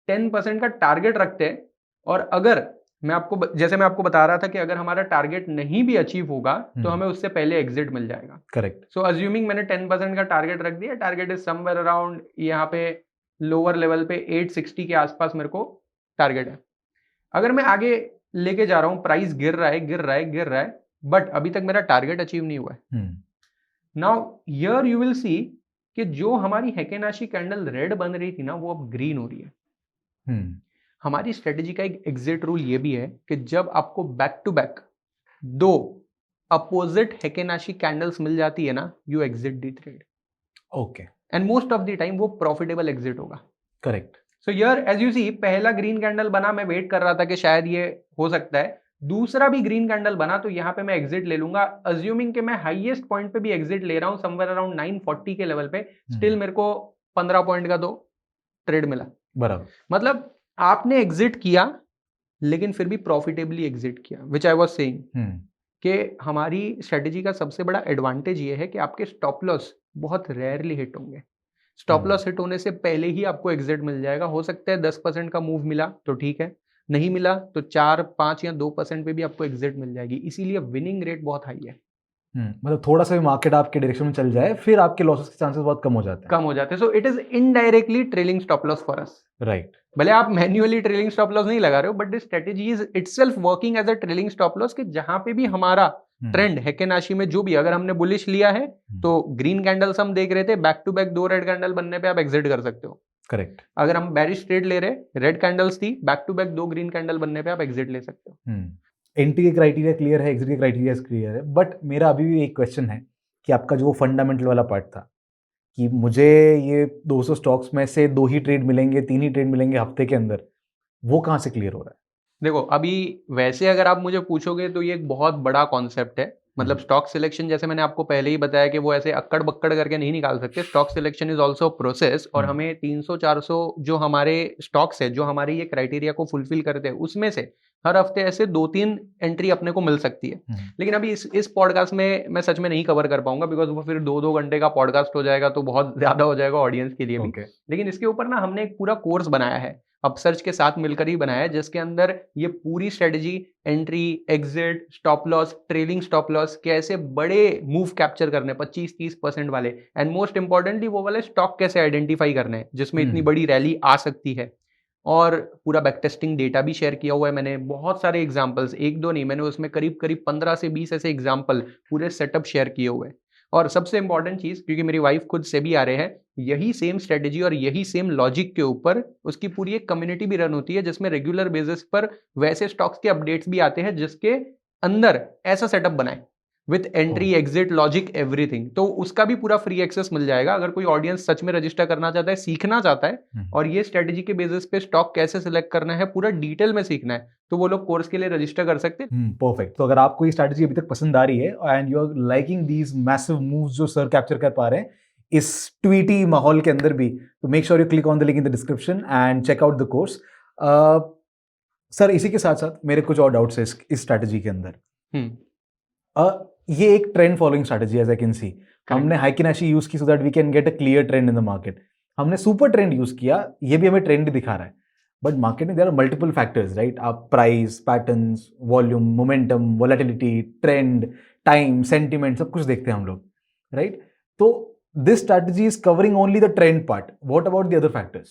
10% का टारगेट रखते हैं, और अगर मैं आपको बता रहा था कि अगर हमारा टारगेट नहीं भी अचीव होगा तो हमें उससे पहले एग्जिट मिल जाएगा। करेक्ट। सो अज्यूमिंग मैंने 10% का टारगेट रख दिया, टारगेट इज समवेयर अराउंड यहाँ पे लोअर लेवल पे 860 के आसपास मेरे को टारगेट है। अगर मैं आगे लेके जा रहा हूं, प्राइस गिर रहा है, बट अभी तक मेरा टारगेट अचीव नहीं हुआ है। Now here you will see कि जो हमारी हेकेनाशी कैंडल रेड बन रही थी ना, वो अब ग्रीन हो रही है। हमारी स्ट्रेटेजी का एक एग्जिट रूल ये भी है कि जब आपको back to back 2 opposite Heikin Ashi candles मिल जाती है ना, you exit the trade. Okay. And most of the time वो प्रॉफिटेबल एग्जिट होगा। Correct. So here as you see, पहला ग्रीन कैंडल बना, मैं वेट कर रहा था कि शायद ये हो सकता है। दूसरा भी ग्रीन कैंडल बना, तो यहाँ पे मैं एग्जिट ले लूंगा, अज्यूमिंग कि मैं हाईएस्ट पॉइंट पे भी एग्जिट ले रहा हूँ समवेयर अराउंड 940 के लेवल पे। स्टिल मेरे को 15 पॉइंट का तो ट्रेड मिला। बराबर। मतलब आपने एग्जिट किया लेकिन फिर भी प्रॉफिटेबली एग्जिट किया, विच आई वाज सेइंग कि हमारी स्ट्रेटेजी का सबसे बड़ा एडवांटेज ये है कि आपके स्टॉप लॉस बहुत रेयरली हिट होंगे। स्टॉप लॉस हिट होने से पहले ही आपको एग्जिट मिल जाएगा। हो सकता है 10% का मूव मिला तो ठीक है, नहीं मिला तो 4, 5 या 2% पे भी आपको एग्जिट मिल जाएगी। इसीलिए विनिंग रेट बहुत हाई है। मतलब थोड़ा सा भी मार्केट आपके डायरेक्शन में चल जाए, फिर आपके लॉसेस के चांसेस बहुत कम हो जाते हैं। So it is indirectly trailing stop loss for us. Right. भले आप मैन्युअली ट्रेलिंग स्टॉप लॉस नहीं लगा रहे हो, but this strategy is itself working as a trailing stop loss, कि जहां पे भी हमारा ट्रेंड हेकेनाशी में जो भी, अगर हमने बुलिश लिया है तो ग्रीन कैंडल्स हम देख रहे थे, back to back 2 red candle बनने पे आप एग्जिट कर सकते हो। करेक्ट। अगर हम बेरिश ट्रेड ले रहे, रेड कैंडल्स थी, back to back 2 green candle बनने पे आप एग्जिट ले सकते हो। एंट्री के क्राइटेरिया क्लियर है, एग्जिट के क्राइटेरिया क्लियर है, बट मेरा अभी भी एक क्वेश्चन है कि आपका जो फंडामेंटल वाला पार्ट था कि मुझे ये 200 स्टॉक्स में से 2 ही ट्रेड मिलेंगे, 3 ही ट्रेड मिलेंगे हफ्ते के अंदर, वो कहाँ से क्लियर हो रहा है? देखो, अभी वैसे अगर आप मुझे पूछोगे तो ये एक बहुत बड़ा कॉन्सेप्ट है, मतलब स्टॉक सिलेक्शन जैसे मैंने आपको पहले ही बताया कि वो ऐसे अक्कड़ बक्कड़ करके नहीं निकाल सकते। Stock selection is also process, और हमें 300-400 जो हमारे स्टॉक्स है, जो हमारे ये क्राइटेरिया को फुलफिल करते हैं, उसमें से हर हफ्ते ऐसे 2-3 एंट्री अपने को मिल सकती है। लेकिन अभी इस पॉडकास्ट में मैं सच में नहीं कवर कर पाऊंगा, बिकॉज वो फिर 2-2 घंटे का पॉडकास्ट हो जाएगा, तो बहुत ज्यादा हो जाएगा ऑडियंस के लिए भी। लेकिन इसके ऊपर ना हमने एक पूरा कोर्स बनाया है, अपसर्च के साथ मिलकर ही बनाया है, जिसके अंदर ये पूरी strategy, entry, exit, stop loss, trailing stop loss, कैसे बड़े मूव कैप्चर करने 25-30% वाले, एंड मोस्ट इंपॉर्टेंटली वो वाले स्टॉक कैसे आइडेंटिफाई करने हैं जिसमें इतनी बड़ी रैली आ सकती है। और पूरा बैक टेस्टिंग डेटा भी शेयर किया हुआ है मैंने, बहुत सारे एग्जांपल्स, एक दो नहीं, मैंने उसमें करीब करीब 15 से 20 ऐसे एग्जांपल पूरे सेटअप शेयर किए हुए हैं। और सबसे इंपॉर्टेंट चीज, क्योंकि मेरी वाइफ खुद से भी आ रहे हैं, यही सेम स्ट्रेटेजी और यही सेम लॉजिक के ऊपर उसकी पूरी एक कम्युनिटी भी रन होती है, जिसमें रेगुलर बेसिस पर वैसे स्टॉक्स के अपडेट्स भी आते हैं, जिसके अंदर ऐसा सेटअप बनाए with entry, exit, logic, everything. तो उसका भी पूरा फ्री एक्सेस मिल जाएगा अगर कोई ऑडियंस सच में रजिस्टर करना चाहता है, सीखना चाहता है, और ये स्ट्रेटेजी के बेसिस पे स्टॉक कैसे सिलेक्ट करना है पूरा डिटेल में सीखना है, तो वो लोग कोर्स के लिए रजिस्टर कर सकते हैं। परफेक्ट। तो अगर आपको ये स्ट्रेटेजी अभी तक पसंद आ रही है and you are liking these massive moves जो सर कैप्चर कर पा रहे हैं इस ट्वीटी माहौल के अंदर भी, तो make sure you click on the link in the description and check out the course. Sir, इसी के साथ साथ मेरे कुछ और डाउट्स है इस स्ट्रेटेजी के अंदर। ये एक trend following strategy as I can see. हमने हाइकिनाशी यूज की so that we can get a clear trend in the market. हमने सुपर ट्रेंड यूज किया, ये भी हमें ट्रेंड दिखा रहा है, बट मार्केट में there are multiple factors, right? आप price, patterns, volume, momentum, volatility, trend, time, sentiment, सब कुछ देखते हैं हम लोग, राइट? तो this strategy is covering only the trend part, what about the other factors?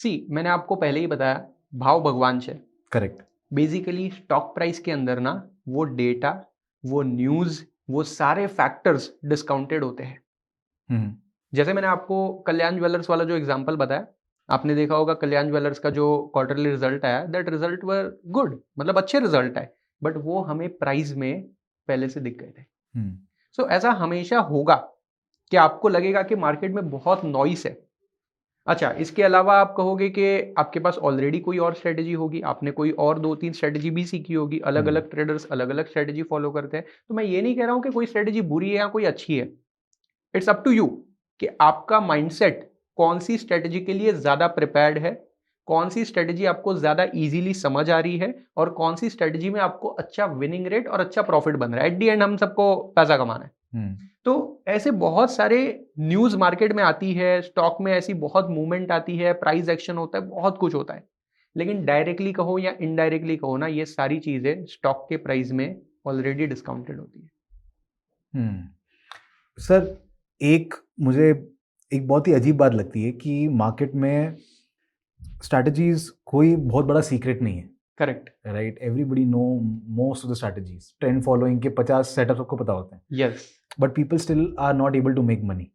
See, मैंने आपको पहले ही बताया, भाव भगवान है। करेक्ट। बेसिकली स्टॉक प्राइस के अंदर ना वो डेटा, वो न्यूज, वो सारे फैक्टर्स डिस्काउंटेड होते हैं। जैसे मैंने आपको कल्याण ज्वेलर्स वाला जो एग्जांपल बताया, आपने देखा होगा कल्याण ज्वेलर्स का जो क्वार्टरली रिजल्ट आया, दैट रिजल्ट वर गुड, मतलब अच्छे रिजल्ट आए, बट वो हमें प्राइस में पहले से दिख गए थे। सो ऐसा हमेशा होगा कि आपको लगेगा कि मार्केट में बहुत नॉइस है। अच्छा, इसके अलावा आप कहोगे कि आपके पास ऑलरेडी कोई और स्ट्रेटेजी होगी, आपने कोई और 2-3 स्ट्रेटेजी भी सीखी होगी, अलग अलग ट्रेडर्स अलग अलग स्ट्रेटेजी फॉलो करते हैं। तो मैं ये नहीं कह रहा हूं कि कोई स्ट्रेटेजी बुरी है या कोई अच्छी है, इट्स अप टू यू कि आपका माइंडसेट कौन सी स्ट्रेटेजी के लिए ज्यादा प्रिपेयर्ड है, कौन सी स्ट्रेटेजी आपको ज्यादा इजीली समझ आ रही है, और कौन सी स्ट्रेटेजी में आपको अच्छा विनिंग रेट और अच्छा प्रॉफिट बन रहा है। एट दी एंड हम सबको पैसा कमाना है। तो ऐसे बहुत सारे न्यूज मार्केट में आती है, स्टॉक में ऐसी बहुत मूवमेंट आती है, प्राइस एक्शन होता है, बहुत कुछ होता है, लेकिन डायरेक्टली कहो या इनडायरेक्टली कहो ना, ये सारी चीजें स्टॉक के प्राइस में ऑलरेडी डिस्काउंटेड होती है। सर, मुझे एक बहुत ही अजीब बात लगती है कि मार्केट में स्ट्रैटेजीज कोई बहुत बड़ा सीक्रेट नहीं है। Correct, right? Everybody know most of the strategies. Trend following के 50 सेटअप सबको पता होते हैं। Yes, but people still are not able to make money.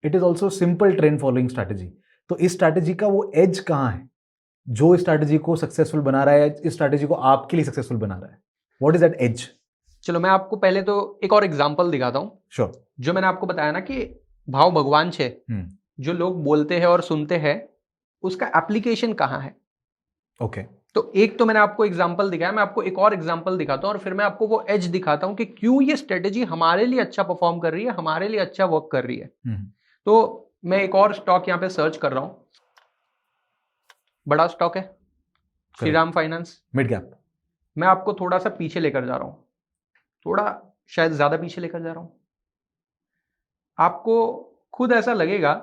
It is also simple trend following strategy. तो इस स्ट्रैटेजी का वो एज कहाँ है जो इस स्ट्रैटेजी को सक्सेसफुल बना रहा है, इस स्ट्रैटेजी को आपके लिए सक्सेसफुल बना रहा है? What is that edge? चलो मैं आपको पहले तो एक और एग्जांपल दिखाता हूँ। श्योर। जो मैंने आपको बताया ना कि भाव भगवान है, जो लोग बोलते हैं और सुनते हैं, उसका एप्लीकेशन कहाँ है? ओके। तो एक तो मैंने आपको एग्जांपल दिखाया, मैं आपको एक और एग्जांपल दिखाता हूं और फिर मैं आपको वो एज दिखाता हूं कि क्यों ये स्ट्रेटेजी हमारे लिए अच्छा परफॉर्म कर रही है, हमारे लिए अच्छा वर्क कर रही है। तो मैं एक और स्टॉक यहां पे सर्च कर रहा हूं, बड़ा स्टॉक है श्रीराम फाइनेंस, मिड कैप। मैं आपको थोड़ा सा पीछे लेकर जा रहा हूं, थोड़ा शायद ज्यादा पीछे लेकर जा रहा हूं। आपको खुद ऐसा लगेगा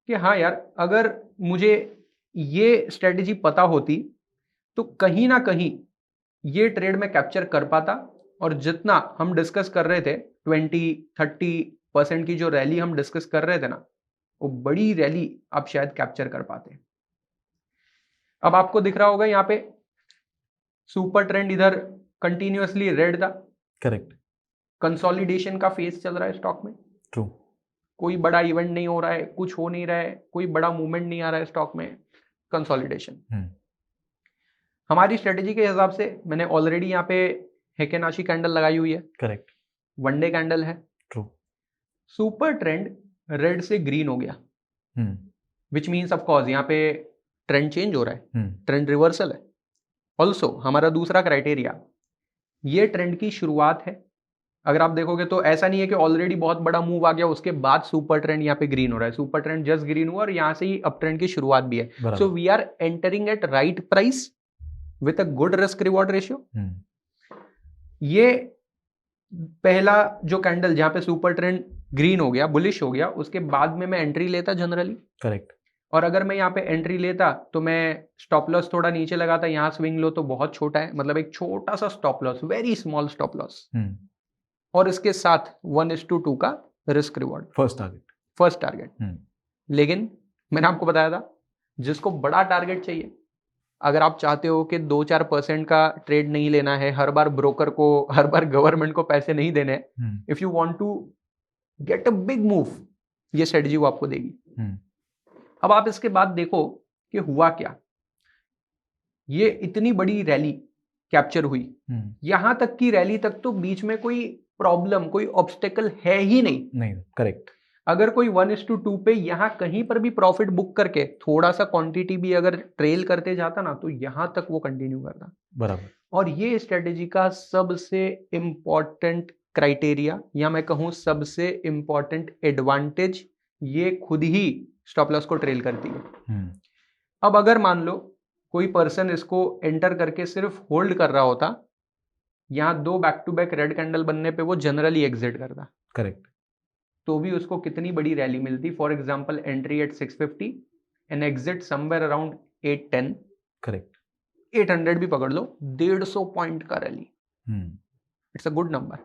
कि हाँ यार, अगर मुझे ये स्ट्रेटेजी पता होती तो कहीं ना कहीं ये ट्रेड में कैप्चर कर पाता, और जितना हम डिस्कस कर रहे थे 20-30% की जो रैली हम डिस्कस कर रहे थे ना, वो बड़ी रैली आप शायद कैप्चर कर पाते। अब आपको दिख रहा होगा यहाँ पे सुपर ट्रेंड इधर कंटिन्यूअसली रेड था। करेक्ट। कंसोलिडेशन का फेज चल रहा है स्टॉक में। ट्रू। कोई बड़ा इवेंट नहीं हो रहा है, कुछ हो नहीं रहा है, कोई बड़ा मूवमेंट नहीं आ रहा है स्टॉक में, कंसोलिडेशन। हमारी स्ट्रेटेजी के हिसाब से मैंने ऑलरेडी यहाँ पे हेकेनाशी कैंडल लगाई हुई है। करेक्ट। वन डे कैंडल है। ट्रू। सुपर ट्रेंड रेड से ग्रीन हो गया, विच मीन्स ऑफ कोर्स यहाँ पे ट्रेंड चेंज हो रहा है, ट्रेंड रिवर्सल है। ऑल्सो हमारा दूसरा क्राइटेरिया, ये ट्रेंड की शुरुआत है अगर आप देखोगे तो ऐसा नहीं है कि ऑलरेडी बहुत बड़ा मूव आ गया उसके बाद सुपर ट्रेंड यहाँ पे ग्रीन हो रहा है, सुपर ट्रेंड जस्ट ग्रीन हुआ और यहाँ से ही अप ट्रेंड की शुरुआत भी है. बराबर. So we are entering at right price with a good risk reward ratio. ये पहला जो कैंडल जहां पे सुपर ट्रेंड ग्रीन हो गया, बुलिश हो गया, उसके बाद में मैं एंट्री लेता जनरली. करेक्ट. और अगर मैं यहाँ पे एंट्री लेता तो मैं स्टॉप लॉस थोड़ा नीचे लगाता. यहाँ स्विंग लो तो बहुत छोटा है, मतलब एक छोटा सा stop loss, very small stop loss, और इसके साथ 1:2 का रिस्क रिवॉर्ड, फर्स्ट टारगेट. लेकिन मैंने आपको बताया था जिसको बड़ा टारगेट चाहिए, अगर आप चाहते हो कि 2-4% का ट्रेड नहीं लेना है, हर बार ब्रोकर को, हर बार गवर्नमेंट को पैसे नहीं देने, if you want to get a big move, ये स्ट्रेटजी वो आपको देगी. अब आप इसके बाद देखो कि हुआ क्या. ये इतनी बड़ी रैली कैप्चर हुई, यहां तक की रैली तक तो बीच में कोई प्रॉब्लम, कोई ऑब्स्टेकल है ही नहीं. करेक्ट. अगर कोई 1:2 पे यहां कहीं पर भी प्रॉफिट बुक करके थोड़ा सा क्वांटिटी भी अगर ट्रेल करते जाता ना, तो यहां तक वो कंटिन्यू करता. बराबर. और ये स्ट्रेटेजी का सबसे इंपॉर्टेंट क्राइटेरिया, या मैं कहूं सबसे इंपॉर्टेंट एडवांटेज, ये खुद ही स्टॉप लॉस को ट्रेल करती है. अब अगर मान लो कोई पर्सन इसको एंटर करके सिर्फ होल्ड कर रहा होता, यहां 2 back to back red candle बनने पे वो जनरली एग्जिट करता. करेक्ट. तो भी उसको कितनी बड़ी रैली मिलती. For example entry eight 650 and exit somewhere around 810. Correct. 800 भी पकड़ लो, 150 पॉइंट का rally. It's a good number.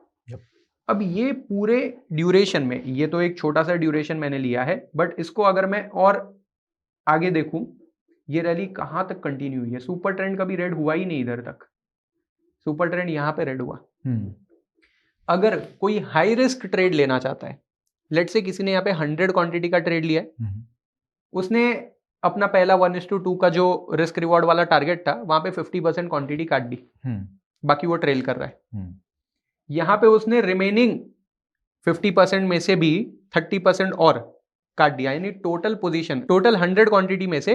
अब ये पूरे ड्यूरेशन में, ये तो एक छोटा सा ड्यूरेशन मैंने लिया है, बट इसको अगर मैं और आगे देखूं, ये रैली कहां तक कंटिन्यू हुई है. सुपर ट्रेंड कभी रेड हुआ ही नहीं इधर तक, सुपर ट्रेंड यहां पे रेड हुआ. अगर कोई हाई रिस्क ट्रेड लेना चाहता है, लेट्स से किसी ने यहाँ पे 100 क्वांटिटी का ट्रेड लिया है, उसने अपना पहला 1:2 का जो रिस्क रिवॉर्ड वाला टारगेट था, वहां पे 50% क्वांटिटी काट दी, बाकी वो ट्रेल कर रहा है. यहां पे उसने रिमेनिंग 50% में से भी 30% और काट दिया, यानी टोटल पोजीशन, टोटल 100 क्वांटिटी में से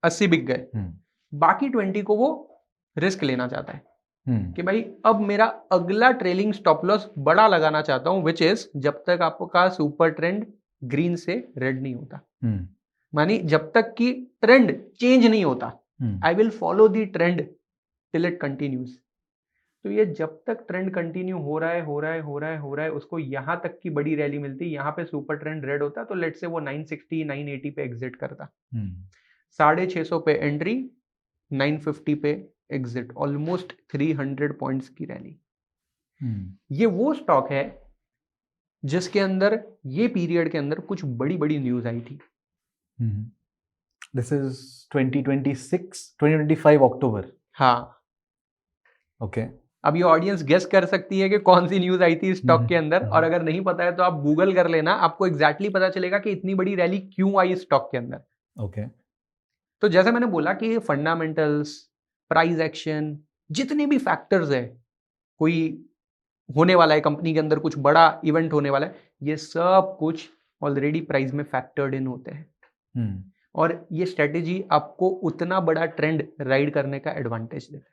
80 बिक गए, बाकी 20 को वो रिस्क लेना चाहता है कि भाई अब मेरा अगला ट्रेलिंग स्टॉप लॉस बड़ा लगाना चाहता हूं, विच इज जब तक आपका सुपर ट्रेंड ग्रीन से रेड नहीं होता, मानी जब तक कि ट्रेंड चेंज नहीं होता, I will follow the trend till it continues. तो ये जब तक ट्रेंड कंटिन्यू हो रहा है, उसको यहां तक की बड़ी रैली मिलती. यहां पे सुपर ट्रेंड रेड होता तो लेट से वो 960 980 पे एग्जिट करता, 650 पे एंट्री, 950 पे एग्जिट, ऑलमोस्ट 300 पॉइंट्स की रैली. ये वो स्टॉक है जिसके अंदर ये पीरियड के अंदर कुछ बड़ी बड़ी न्यूज आई थी. दिस इज 2025 अक्टूबर. हाँ. ओके. अब ये ऑडियंस गेस कर सकती है कि कौन सी न्यूज आई थी स्टॉक के अंदर, और अगर नहीं पता है तो आप गूगल कर लेना, आपको एग्जैक्टली पता चलेगा कि इतनी बड़ी रैली क्यों आई स्टॉक के अंदर. ओके. तो जैसे मैंने बोला कि फंडामेंटल्स, प्राइस एक्शन, जितने भी फैक्टर्स है, कोई होने वाला है कंपनी के अंदर, कुछ बड़ा इवेंट होने वाला है, ये सब कुछ ऑलरेडी प्राइस में फैक्टर्ड इन होते हैं. और ये स्ट्रेटेजी आपको उतना बड़ा ट्रेंड राइड करने का एडवांटेज देता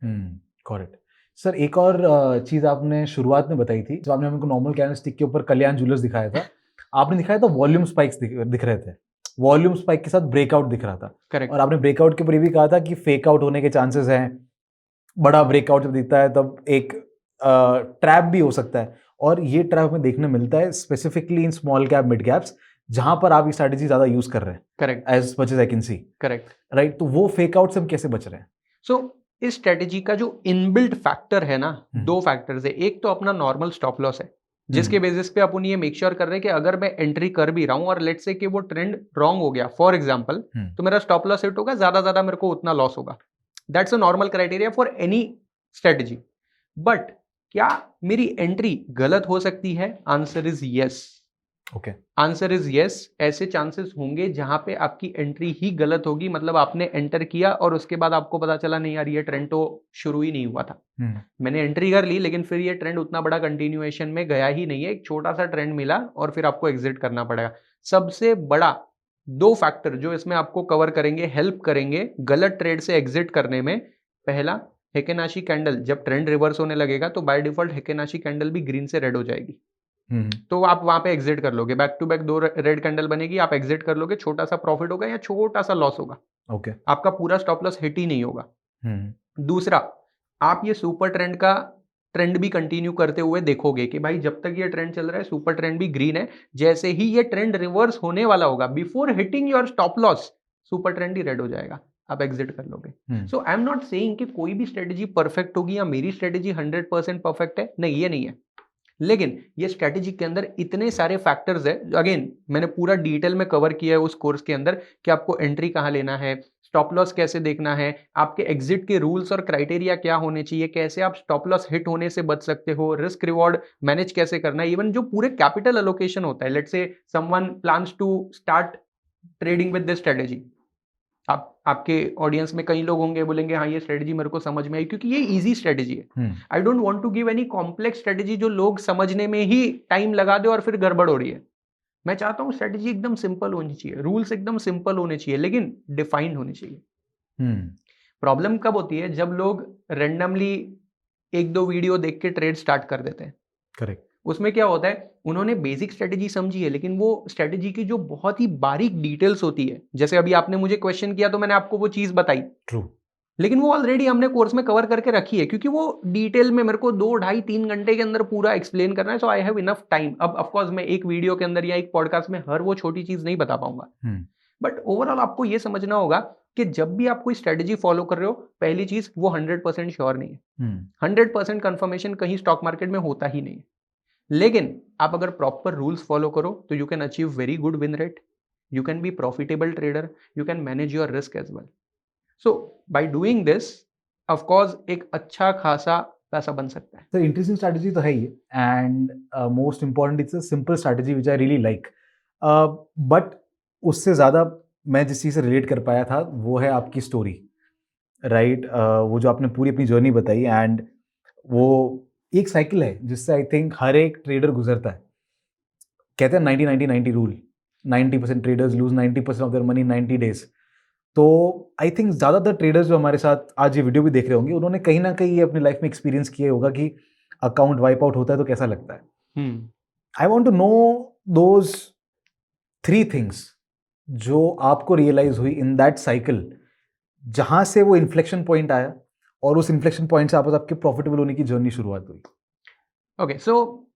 है. करेक्ट. सर, एक और चीज आपने शुरुआत में बताई थी, जब आपने हमको नॉर्मल कैंडलस्टिक के ऊपर कल्याण ज्वेलर्स दिखाया था, आपने दिखाया था वॉल्यूम स्पाइक्स दिख रहे थे, वॉल्यूम स्पाइक के साथ ब्रेकआउट दिख रहा था. करेक्ट. और आपने ब्रेकआउट के ऊपर ये भी कहा था कि फेक आउट होने के चांसेस हैं, बड़ा ब्रेकआउट जब दिखता है तब एक ट्रैप भी हो सकता है. और ये ट्रैप में देखने मिलता है specifically in small cap mid caps, जहां पर आप ये स्ट्रेटेजी ज्यादा यूज कर रहे हैं. Correct. As much as I can see. Correct. Right. तो वो फेक आउट से हम कैसे बच रहे हैं? सो इस स्ट्रेटेजी का जो इनबिल्ट फैक्टर है ना, 2 फैक्टर्स है. एक तो अपना नॉर्मल स्टॉप लॉस है, जिसके बेसिस पे अपन ये मेक श्योर कर रहे हैं कि अगर मैं एंट्री कर भी रहा हूं और लेट्स से कि वो ट्रेंड रॉन्ग हो गया फॉर एग्जांपल, तो मेरा स्टॉप लॉस हिट होगा, ज्यादा मेरे को उतना लॉस होगा. That's a normal criteria for any strategy. But क्या मेरी एंट्री गलत हो सकती है? Answer is yes. Okay. Answer is yes. ऐसे चांसेस होंगे जहां पे आपकी एंट्री ही गलत होगी, मतलब आपने एंटर किया और उसके बाद आपको पता चला नहीं यार, ये ट्रेंड तो शुरू ही नहीं हुआ था. मैंने एंट्री कर ली, लेकिन फिर ये ट्रेंड उतना बड़ा कंटिन्यूएशन में गया ही नहीं है, एक छोटा सा ट्रेंड मिला और फिर आपको एग्जिट करना पड़ेगा. सबसे बड़ा 2 फैक्टर जो इसमें आपको कवर करेंगे, हेल्प करेंगे गलत ट्रेड से एग्जिट करने में. पहला हेकेनाशी कैंडल जब ट्रेंड रिवर्स होने लगेगा तो बाय डिफॉल्ट हेकेनाशी कैंडल भी ग्रीन से रेड हो जाएगी, तो आप वहां पे एग्जिट कर लोगे। Back to back 2 red candle बनेगी, आप एग्जिट कर लोगे, छोटा सा प्रॉफिट होगा या छोटा सा लॉस होगा, ओके। आपका पूरा स्टॉप लॉस हिट ही नहीं होगा। दूसरा, आप ये सुपर ट्रेंड का ट्रेंड भी कंटिन्यू करते हुए देखोगे कि भाई जब तक ये ट्रेंड चल रहा है सुपर ट्रेंड भी ग्रीन है, जैसे ही ये ट्रेंड रिवर्स होने वाला होगा before hitting your stop loss super trend ही रेड हो जाएगा, आप एग्जिट कर लोगे। So I am not saying कि कोई भी स्ट्रेटेजी परफेक्ट होगी या मेरी स्ट्रेटेजी 100% परफेक्ट है, नहीं, ये नहीं है। लेकिन ये स्ट्रेटेजी के अंदर इतने सारे फैक्टर्स है, अगेन मैंने पूरा डिटेल में कवर किया है उस कोर्स के अंदर कि आपको एंट्री कहाँ लेना है, स्टॉप लॉस कैसे देखना है, आपके एग्जिट के रूल्स और क्राइटेरिया क्या होने चाहिए, कैसे आप स्टॉप लॉस हिट होने से बच सकते हो, रिस्क रिवॉर्ड मैनेज कैसे करना है, इवन जो पूरे कैपिटल एलोकेशन होता है। Let's say someone plans to start trading with this strategy, आपके ऑडियंस में कई लोग होंगे बोलेंगे हाँ ये स्ट्रेटेजी मेरे को समझ में आई, क्योंकि ये इजी स्ट्रेटेजी है। I don't want to give any complex strategy जो लोग समझने में ही टाइम लगा दे और फिर गड़बड़ हो रही है। मैं चाहता हूँ स्ट्रेटेजी एकदम सिंपल होनी चाहिए, रूल्स एकदम सिंपल होने चाहिए, लेकिन डिफाइंड होने चाहिए। प्रॉब्लम कब होती है, जब लोग रेंडमली 1-2 वीडियो देख के ट्रेड स्टार्ट कर देते हैं। करेक्ट। उसमें क्या होता है, उन्होंने बेसिक स्ट्रेटेजी समझी है, लेकिन वो स्ट्रेटेजी की जो बहुत ही बारीक डिटेल्स होती है, जैसे अभी आपने मुझे क्वेश्चन किया तो मैंने आपको वो चीज बताई, ट्रू, लेकिन वो ऑलरेडी हमने कोर्स में कवर करके रखी है, क्योंकि वो डिटेल में मेरे को 2, ढाई, 3 घंटे के अंदर पूरा एक्सप्लेन करना है। So I have enough time. अब ऑफकोर्स मैं एक वीडियो के अंदर या एक पॉडकास्ट में हर वो छोटी चीज नहीं बता पाऊंगा, बट ओवरऑल आपको ये समझना होगा कि जब भी आप कोई स्ट्रेटेजी फॉलो कर रहे हो, पहली चीज वो 100% श्योर नहीं है। 100% कंफर्मेशन कहीं स्टॉक मार्केट में होता ही नहीं है, लेकिन आप अगर प्रॉपर रूल्स फॉलो करो तो you can achieve very good win rate, you can be profitable trader, you can manage your risk as well. So by doing this of course एक अच्छा खासा पैसा बन सकता है। तो इंटरेस्टिंग स्ट्रैटेजी तो है ही, and most important it's a simple strategy which I really like. But उससे ज़्यादा मैं जिस चीज़ से रिलेट कर पाया था वो है आपकी स्टोरी, राइट? वो जो आपने पूरी अपनी जर्नी बताई, एंड वो एक साइकिल है जिससे आई थिंक हर एक ट्रेडर गुजरता है। कहते हैं 90-90-90 rule, 90% traders lose 90% of their money in 90 days. तो आई थिंक ज़्यादातर ट्रेडर्स जो हमारे साथ आज ये वीडियो भी देख रहे होंगे, उन्होंने कहीं ना कहीं अपनी लाइफ में एक्सपीरियंस किया होगा कि अकाउंट वाइप आउट होता है तो कैसा लगता है। I want to know those 3 things जो आपको रियलाइज हुई इन दैट साइकिल, जहां से वो इन्फ्लेक्शन पॉइंट आया और उस इन्फ्लेक्शन पॉइंट से आपके प्रॉफिटेबल होने की जर्नी शुरुआत हुई। ओके, सो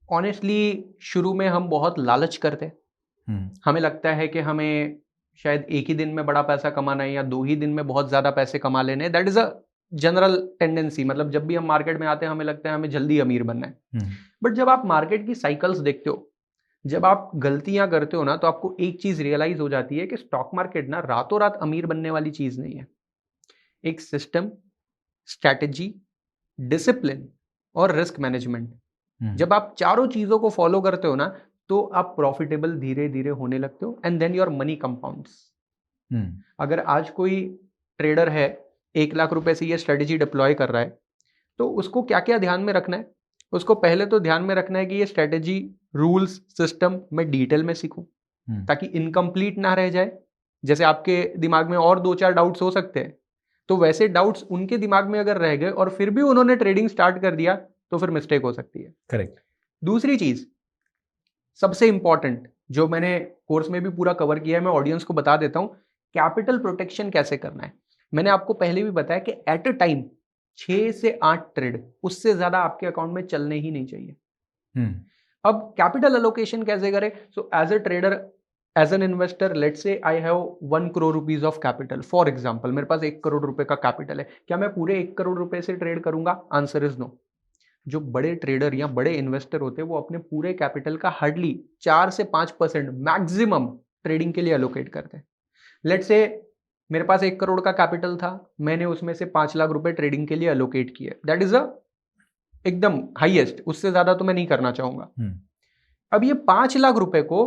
ऑनेस्टली शुरू में हम बहुत लालच करते हैं। हमें लगता है कि हमें शायद एक ही दिन में बड़ा पैसा कमाना है या 2 ही दिन में बहुत ज्यादा पैसे कमा लेने। That is a general tendency. मतलब जब भी हम मार्केट में आते हैं हमें लगता है हमें जल्दी अमीर बनना है। बट जब आप मार्केट की साइकिल्स देखते हो, जब आप गलतियां करते हो ना, तो आपको एक चीज रियलाइज हो जाती है कि स्टॉक मार्केट ना रातों रात अमीर बनने वाली चीज नहीं है। एक सिस्टम, स्ट्रैटेजी, डिसिप्लिन और रिस्क मैनेजमेंट, जब आप चारों चीजों को फॉलो करते हो ना, तो आप प्रॉफिटेबल धीरे धीरे होने लगते हो, and then your money compounds. अगर आज कोई ट्रेडर है 1 लाख रुपए से ये स्ट्रेटेजी डिप्लॉय कर रहा है, तो उसको क्या क्या ध्यान में रखना है? उसको पहले तो ध्यान में रखना है कि ये स्ट्रेटेजी, रूल्स, सिस्टम मैं डिटेल में सीखूं ताकि इनकम्प्लीट ना रह जाए। जैसे आपके दिमाग में और 2-4 डाउट्स हो सकते हैं, तो वैसे डाउट्स उनके दिमाग में अगर रह गए और फिर भी उन्होंने ट्रेडिंग स्टार्ट कर दिया तो फिर मिस्टेक हो सकती है। करेक्ट। दूसरी चीज सबसे इंपॉर्टेंट, जो मैंने कोर्स में भी पूरा कवर किया है, मैं ऑडियंस को बता देता हूं, कैपिटल प्रोटेक्शन कैसे करना है। मैंने आपको पहले भी बताया कि एट अ टाइम 6 से 8 ट्रेड, उससे ज्यादा आपके अकाउंट में चलने ही नहीं चाहिए। अब कैपिटल एलोकेशन कैसे करें? So as a trader, as an investor, let's say I have 1 crore rupees of capital. For example मेरे पास 1 करोड़ रुपए का कैपिटल है। क्या मैं पूरे 1 करोड़ रुपए से ट्रेड करूंगा? Answer is no. जो बड़े ट्रेडर या बड़े इन्वेस्टर होते हैं वो अपने पूरे कैपिटल का हार्डली 4 से 5% मैक्सिमम ट्रेडिंग के लिए एलोकेट करते हैं। लेट्स से मेरे पास 1 करोड़ का कैपिटल था, मैंने उसमें से 5 लाख रुपए ट्रेडिंग के लिए एलोकेट किए। दैट इज अ एकदम हाईएस्ट, उससे ज्यादा तो मैं नहीं करना चाहूंगा। अब ये 5 लाख रुपए को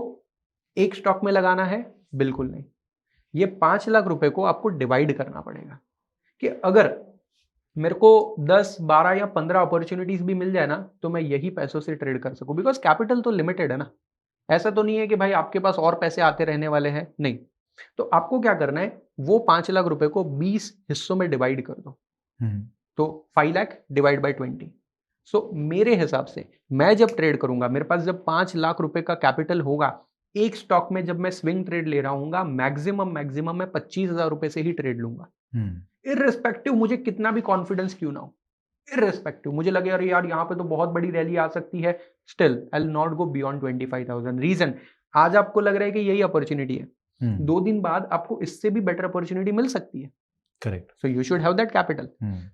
एक स्टॉक में लगाना है? बिल्कुल नहीं। ये 5 लाख रुपए को आपको डिवाइड करना पड़ेगा कि अगर मेरे को 10, 12 या 15 अपॉर्चुनिटीज भी मिल जाए ना, तो मैं यही पैसों से ट्रेड कर सकूं, बिकॉज कैपिटल तो लिमिटेड है ना। ऐसा तो नहीं है कि भाई आपके पास और पैसे आते रहने वाले हैं, नहीं। तो आपको क्या करना है, वो 5 लाख रुपए को 20 हिस्सों में डिवाइड कर दो। 5 लाख डिवाइड बाय 20। सो मेरे हिसाब से मैं जब ट्रेड करूंगा, मेरे पास जब 5 लाख रुपए का कैपिटल होगा, एक स्टॉक में जब मैं स्विंग ट्रेड ले रहा हूँ, मैक्सिमम मैं 25,000 रुपए से ही ट्रेड लूंगा, इररिस्पेक्टिव मुझे कितना भी कॉन्फिडेंस क्यों ना हो, इररिस्पेक्टिव मुझे लगे अरे यार यहाँ पे तो बहुत बड़ी रैली आ सकती है, still I will not go beyond 25,000। Reason, आज आपको लग रहा है कि यही अपॉर्चुनिटी है, 2 दिन बाद आपको इससे भी बेटर अपॉर्चुनिटी मिल सकती है। Correct. So you should have that capital.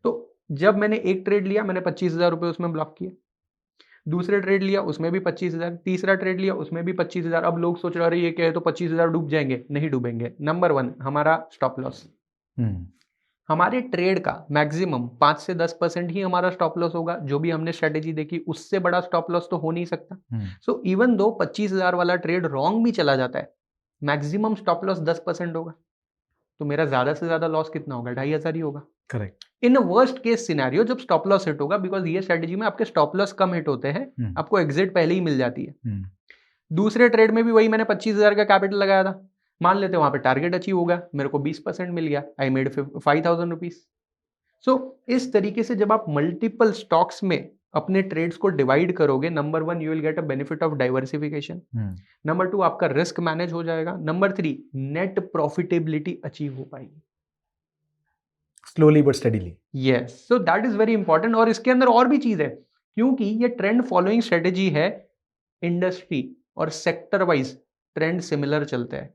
तो जब मैंने एक ट्रेड लिया, मैंने 25,000 रुपए उसमें ब्लॉक किए, दूसरे ट्रेड लिया उसमें भी 25,000, तीसरा ट्रेड लिया उसमें भी 25,000। अब लोग सोच रहे ये क्या है, तो 25,000 डूब जाएंगे, नहीं डूबेंगे। नंबर 1 हमारा स्टॉप लॉस। हमारे ट्रेड का मैक्सिमम 5 से 10% ही हमारा स्टॉप लॉस होगा, जो भी हमने स्ट्रेटेजी देखी उससे बड़ा स्टॉप लॉस तो हो नहीं सकता। सो इवन दो 25,000 वाला ट्रेड रॉन्ग भी चला जाता है, मैक्सिमम स्टॉप लॉस 10% होगा, तो मेरा ज्यादा से ज्यादा लॉस कितना होगा, 2,500 ही होगा। Correct. In worst case scenario जब स्टॉप लॉस हिट होगा, बिकॉज ये स्ट्रेटेजी में आपके स्टॉप लॉस कम हिट होते हैं, आपको एग्जिट पहले ही मिल जाती है। दूसरे ट्रेड में भी वही मैंने 25,000 का कैपिटल लगाया था, मान लेते वहां पे टारगेट अचीव हो गया, मेरे को 20% मिल गया, आई मेड 5,000 रुपीज। सो इस तरीके से जब आप मल्टीपल स्टॉक्स में अपने ट्रेड्स को डिवाइड करोगे, number 1 you will get a benefit of diversification, number 2 आपका रिस्क मैनेज हो जाएगा, नंबर 3 नेट प्रॉफिटेबिलिटी अचीव हो पाएगी slowly but steadily. Yes, so that is very important. और इसके अंदर और भी चीज है, क्योंकि ये ट्रेंड फॉलोइंग स्ट्रेटेजी है, इंडस्ट्री और सेक्टर वाइज ट्रेंड सिमिलर चलते हैं।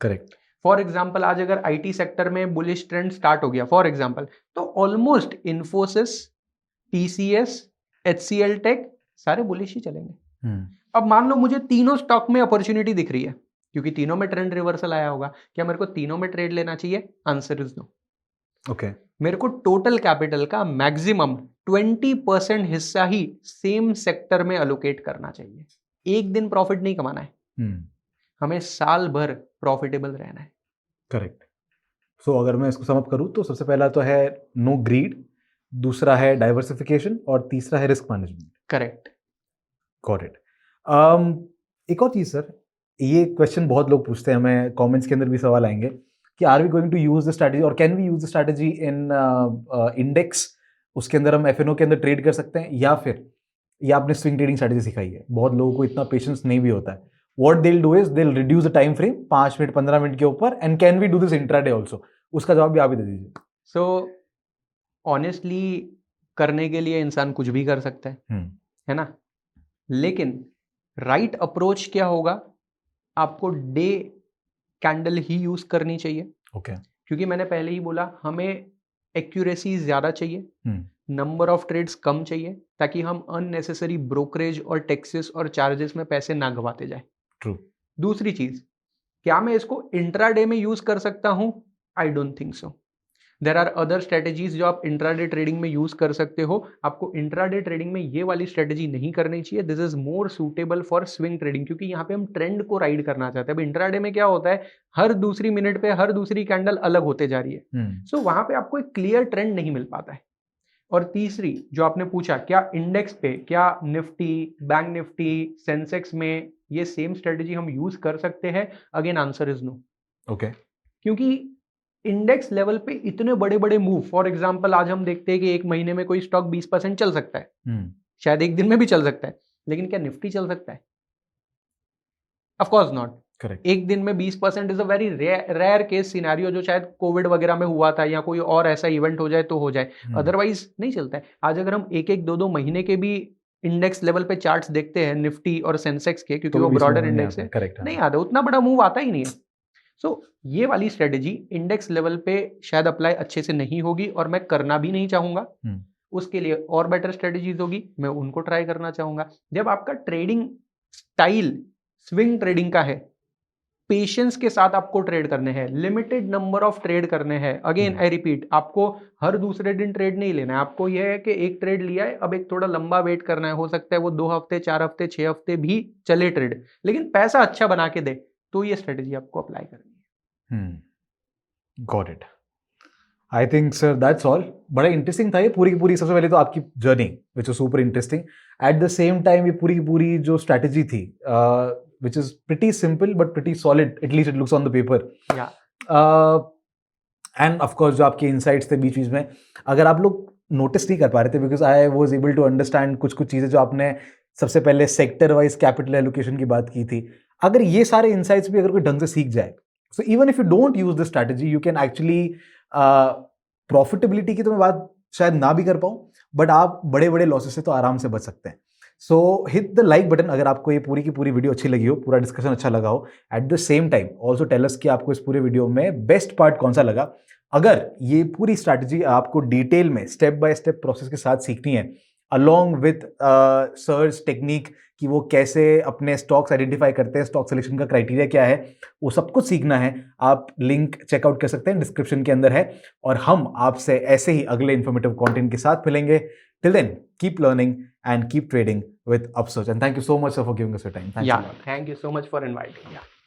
करेक्ट। फॉर एग्जाम्पल आज अगर आईटी सेक्टर में बुलिश ट्रेंड स्टार्ट हो गया फॉर एग्जाम्पल, तो almost Infosys, TCS, HCL tech सारे बुलिश ही चलेंगे। अब मान लो मुझे तीनों स्टॉक में अपॉर्चुनिटी दिख रही है, क्योंकि तीनों में ट्रेंड रिवर्सल आया होगा, क्या मेरे को तीनों में ट्रेड लेना चाहिए? Answer is no. ओके। मेरे को टोटल कैपिटल का मैक्सिमम 20% हिस्सा ही सेम सेक्टर में अलोकेट करना चाहिए। एक दिन प्रॉफिट नहीं कमाना है, हमें साल भर प्रॉफिटेबल रहना है। करेक्ट। सो अगर मैं इसको समअप करूं तो सबसे पहला तो है नो ग्रीड, दूसरा है डाइवर्सिफिकेशन और तीसरा है risk management. Correct. Got it. एक और चीज सर, ये क्वेश्चन बहुत लोग पूछते हैं, हमें कमेंट्स के अंदर भी सवाल आएंगे कि are we going to use the strategy और can we use the strategy in index, उसके अंदर हम एफएनओ के अंदर ट्रेड कर सकते हैं, या फिर ये आपने स्विंग ट्रेडिंग स्ट्रैटेजी सिखाई है, बहुत लोगों को इतना पेशेंस नहीं भी होता है। What they'll do is they'll reduce the time frame 5 minute 15 minute के ऊपर, and can we do this intraday also? उसका जवाब भी आप ही दे दीजिए। So honestly करने के लिए इंसान कुछ भी कर सकता है ना, लेकिन राइट अप्रोच क्या होगा, आपको डे कैंडल ही यूज करनी चाहिए। ओके। क्योंकि मैंने पहले ही बोला हमें एक्यूरेसी ज्यादा चाहिए, नंबर ऑफ ट्रेड्स कम चाहिए, ताकि हम अननेसेसरी ब्रोकरेज और टैक्सेस और चार्जेस में पैसे ना गवाते जाए। ट्रू। दूसरी चीज, क्या मैं इसको इंट्राडे में यूज कर सकता हूं? I don't think so. There are other strategies जो आप इंट्राडे ट्रेडिंग में यूज कर सकते हो। आपको इंट्राडे ट्रेडिंग में ये वाली स्ट्रेटेजी नहीं करनी चाहिए। This is more suitable for swing trading, क्योंकि यहाँ पे हम ट्रेंड को राइड करना चाहते हैं। अब इंट्राडे में क्या होता है, हर दूसरी मिनट पे हर दूसरी कैंडल अलग होते जा रही है, सो वहां पे आपको एक क्लियर ट्रेंड नहीं मिल पाता है। और तीसरी जो आपने पूछा, क्या इंडेक्स पे, क्या निफ्टी, बैंक निफ्टी, सेंसेक्स में ये सेम स्ट्रेटेजी हम यूज कर सकते हैं? Again answer is no. Okay. क्योंकि इंडेक्स लेवल पे इतने बड़े बड़े मूव, फॉर एग्जांपल आज हम देखते हैं कि एक महीने में कोई स्टॉक 20% चल सकता है, शायद एक दिन में भी चल सकता है, लेकिन क्या निफ्टी चल सकता है? Of course not. करेक्ट। एक दिन में 20% is a very rare case scenario, जो शायद कोविड वगैरह में हुआ था या कोई और ऐसा इवेंट हो जाए तो हो जाए, अदरवाइज नहीं चलता है। आज अगर हम एक एक दो दो महीने के भी इंडेक्स लेवल पे चार्ट्स देखते हैं निफ्टी और सेंसेक्स के, क्योंकि वो ब्रॉडर इंडेक्स है, नहीं आता, उतना बड़ा मूव आता ही नहीं है। सो ये वाली स्ट्रेटेजी इंडेक्स लेवल पे शायद अप्लाई अच्छे से नहीं होगी, और मैं करना भी नहीं चाहूंगा। उसके लिए और बेटर स्ट्रेटेजीज होगी, मैं उनको ट्राई करना चाहूंगा। जब आपका ट्रेडिंग स्टाइल स्विंग ट्रेडिंग का है, पेशेंस के साथ आपको ट्रेड करने हैं, लिमिटेड नंबर ऑफ ट्रेड करने हैं। अगेन आई रिपीट, आपको हर दूसरे दिन ट्रेड नहीं लेना है। आपको यह है कि एक ट्रेड लिया है, अब एक थोड़ा लंबा वेट करना है, हो सकता है वो 2 हफ्ते 4 हफ्ते 6 हफ्ते भी चले ट्रेड, लेकिन पैसा अच्छा बना के दे, तो ये स्ट्रेटेजी आपको अप्लाई करनी है। Got it. I think sir that's all. बड़ा इंटरेस्टिंग था ये पूरी की पूरी। सबसे पहले तो आपकी journey which was super interesting, eight the same time ये पूरी की पूरी जो स्ट्रैटेजी थी which is pretty simple but pretty solid, at least it looks on the paper. Yeah. And of course जो आपके insights थे बीच बीच में, अगर आप लोग नोटिस नहीं कर पा रहे थे, because I was able to understand कुछ कुछ चीज़ें जो आपने सबसे पहले सेक्टर वाइज कैपिटल एलोकेशन की बात की थी. अगर ये सारे इंसाइट्स भी अगर कोई ढंग से सीख जाए, so even if you don't use this strategy, you can actually, profitability की तो मैं बात शायद ना भी कर पाऊँ, बट आप बड़े बड़े लॉसेस से तो आराम से बच सकते हैं. सो हिट द लाइक बटन अगर आपको ये पूरी की पूरी वीडियो अच्छी लगी हो, पूरा डिस्कशन अच्छा लगा हो. At the same time also tell us कि आपको इस पूरे वीडियो में बेस्ट पार्ट कौन सा लगा. अगर ये पूरी स्ट्रैटेजी आपको डिटेल में स्टेप बाय स्टेप प्रोसेस के साथ सीखनी है, अलॉन्ग विथ सर्च टेक्निक कि वो कैसे अपने स्टॉक्स आइडेंटिफाई करते हैं, स्टॉक सिलेक्शन का क्राइटेरिया क्या है, वो सब कुछ सीखना है, आप लिंक चेकआउट कर सकते हैं, डिस्क्रिप्शन के अंदर है. और हम आपसे ऐसे ही अगले इन्फॉर्मेटिव कंटेंट के साथ मिलेंगे. Till then keep learning and keep trading with Upsurge. And thank you so much, sir, for giving us your time. Thanks a lot. Thank you so much for inviting. Yeah.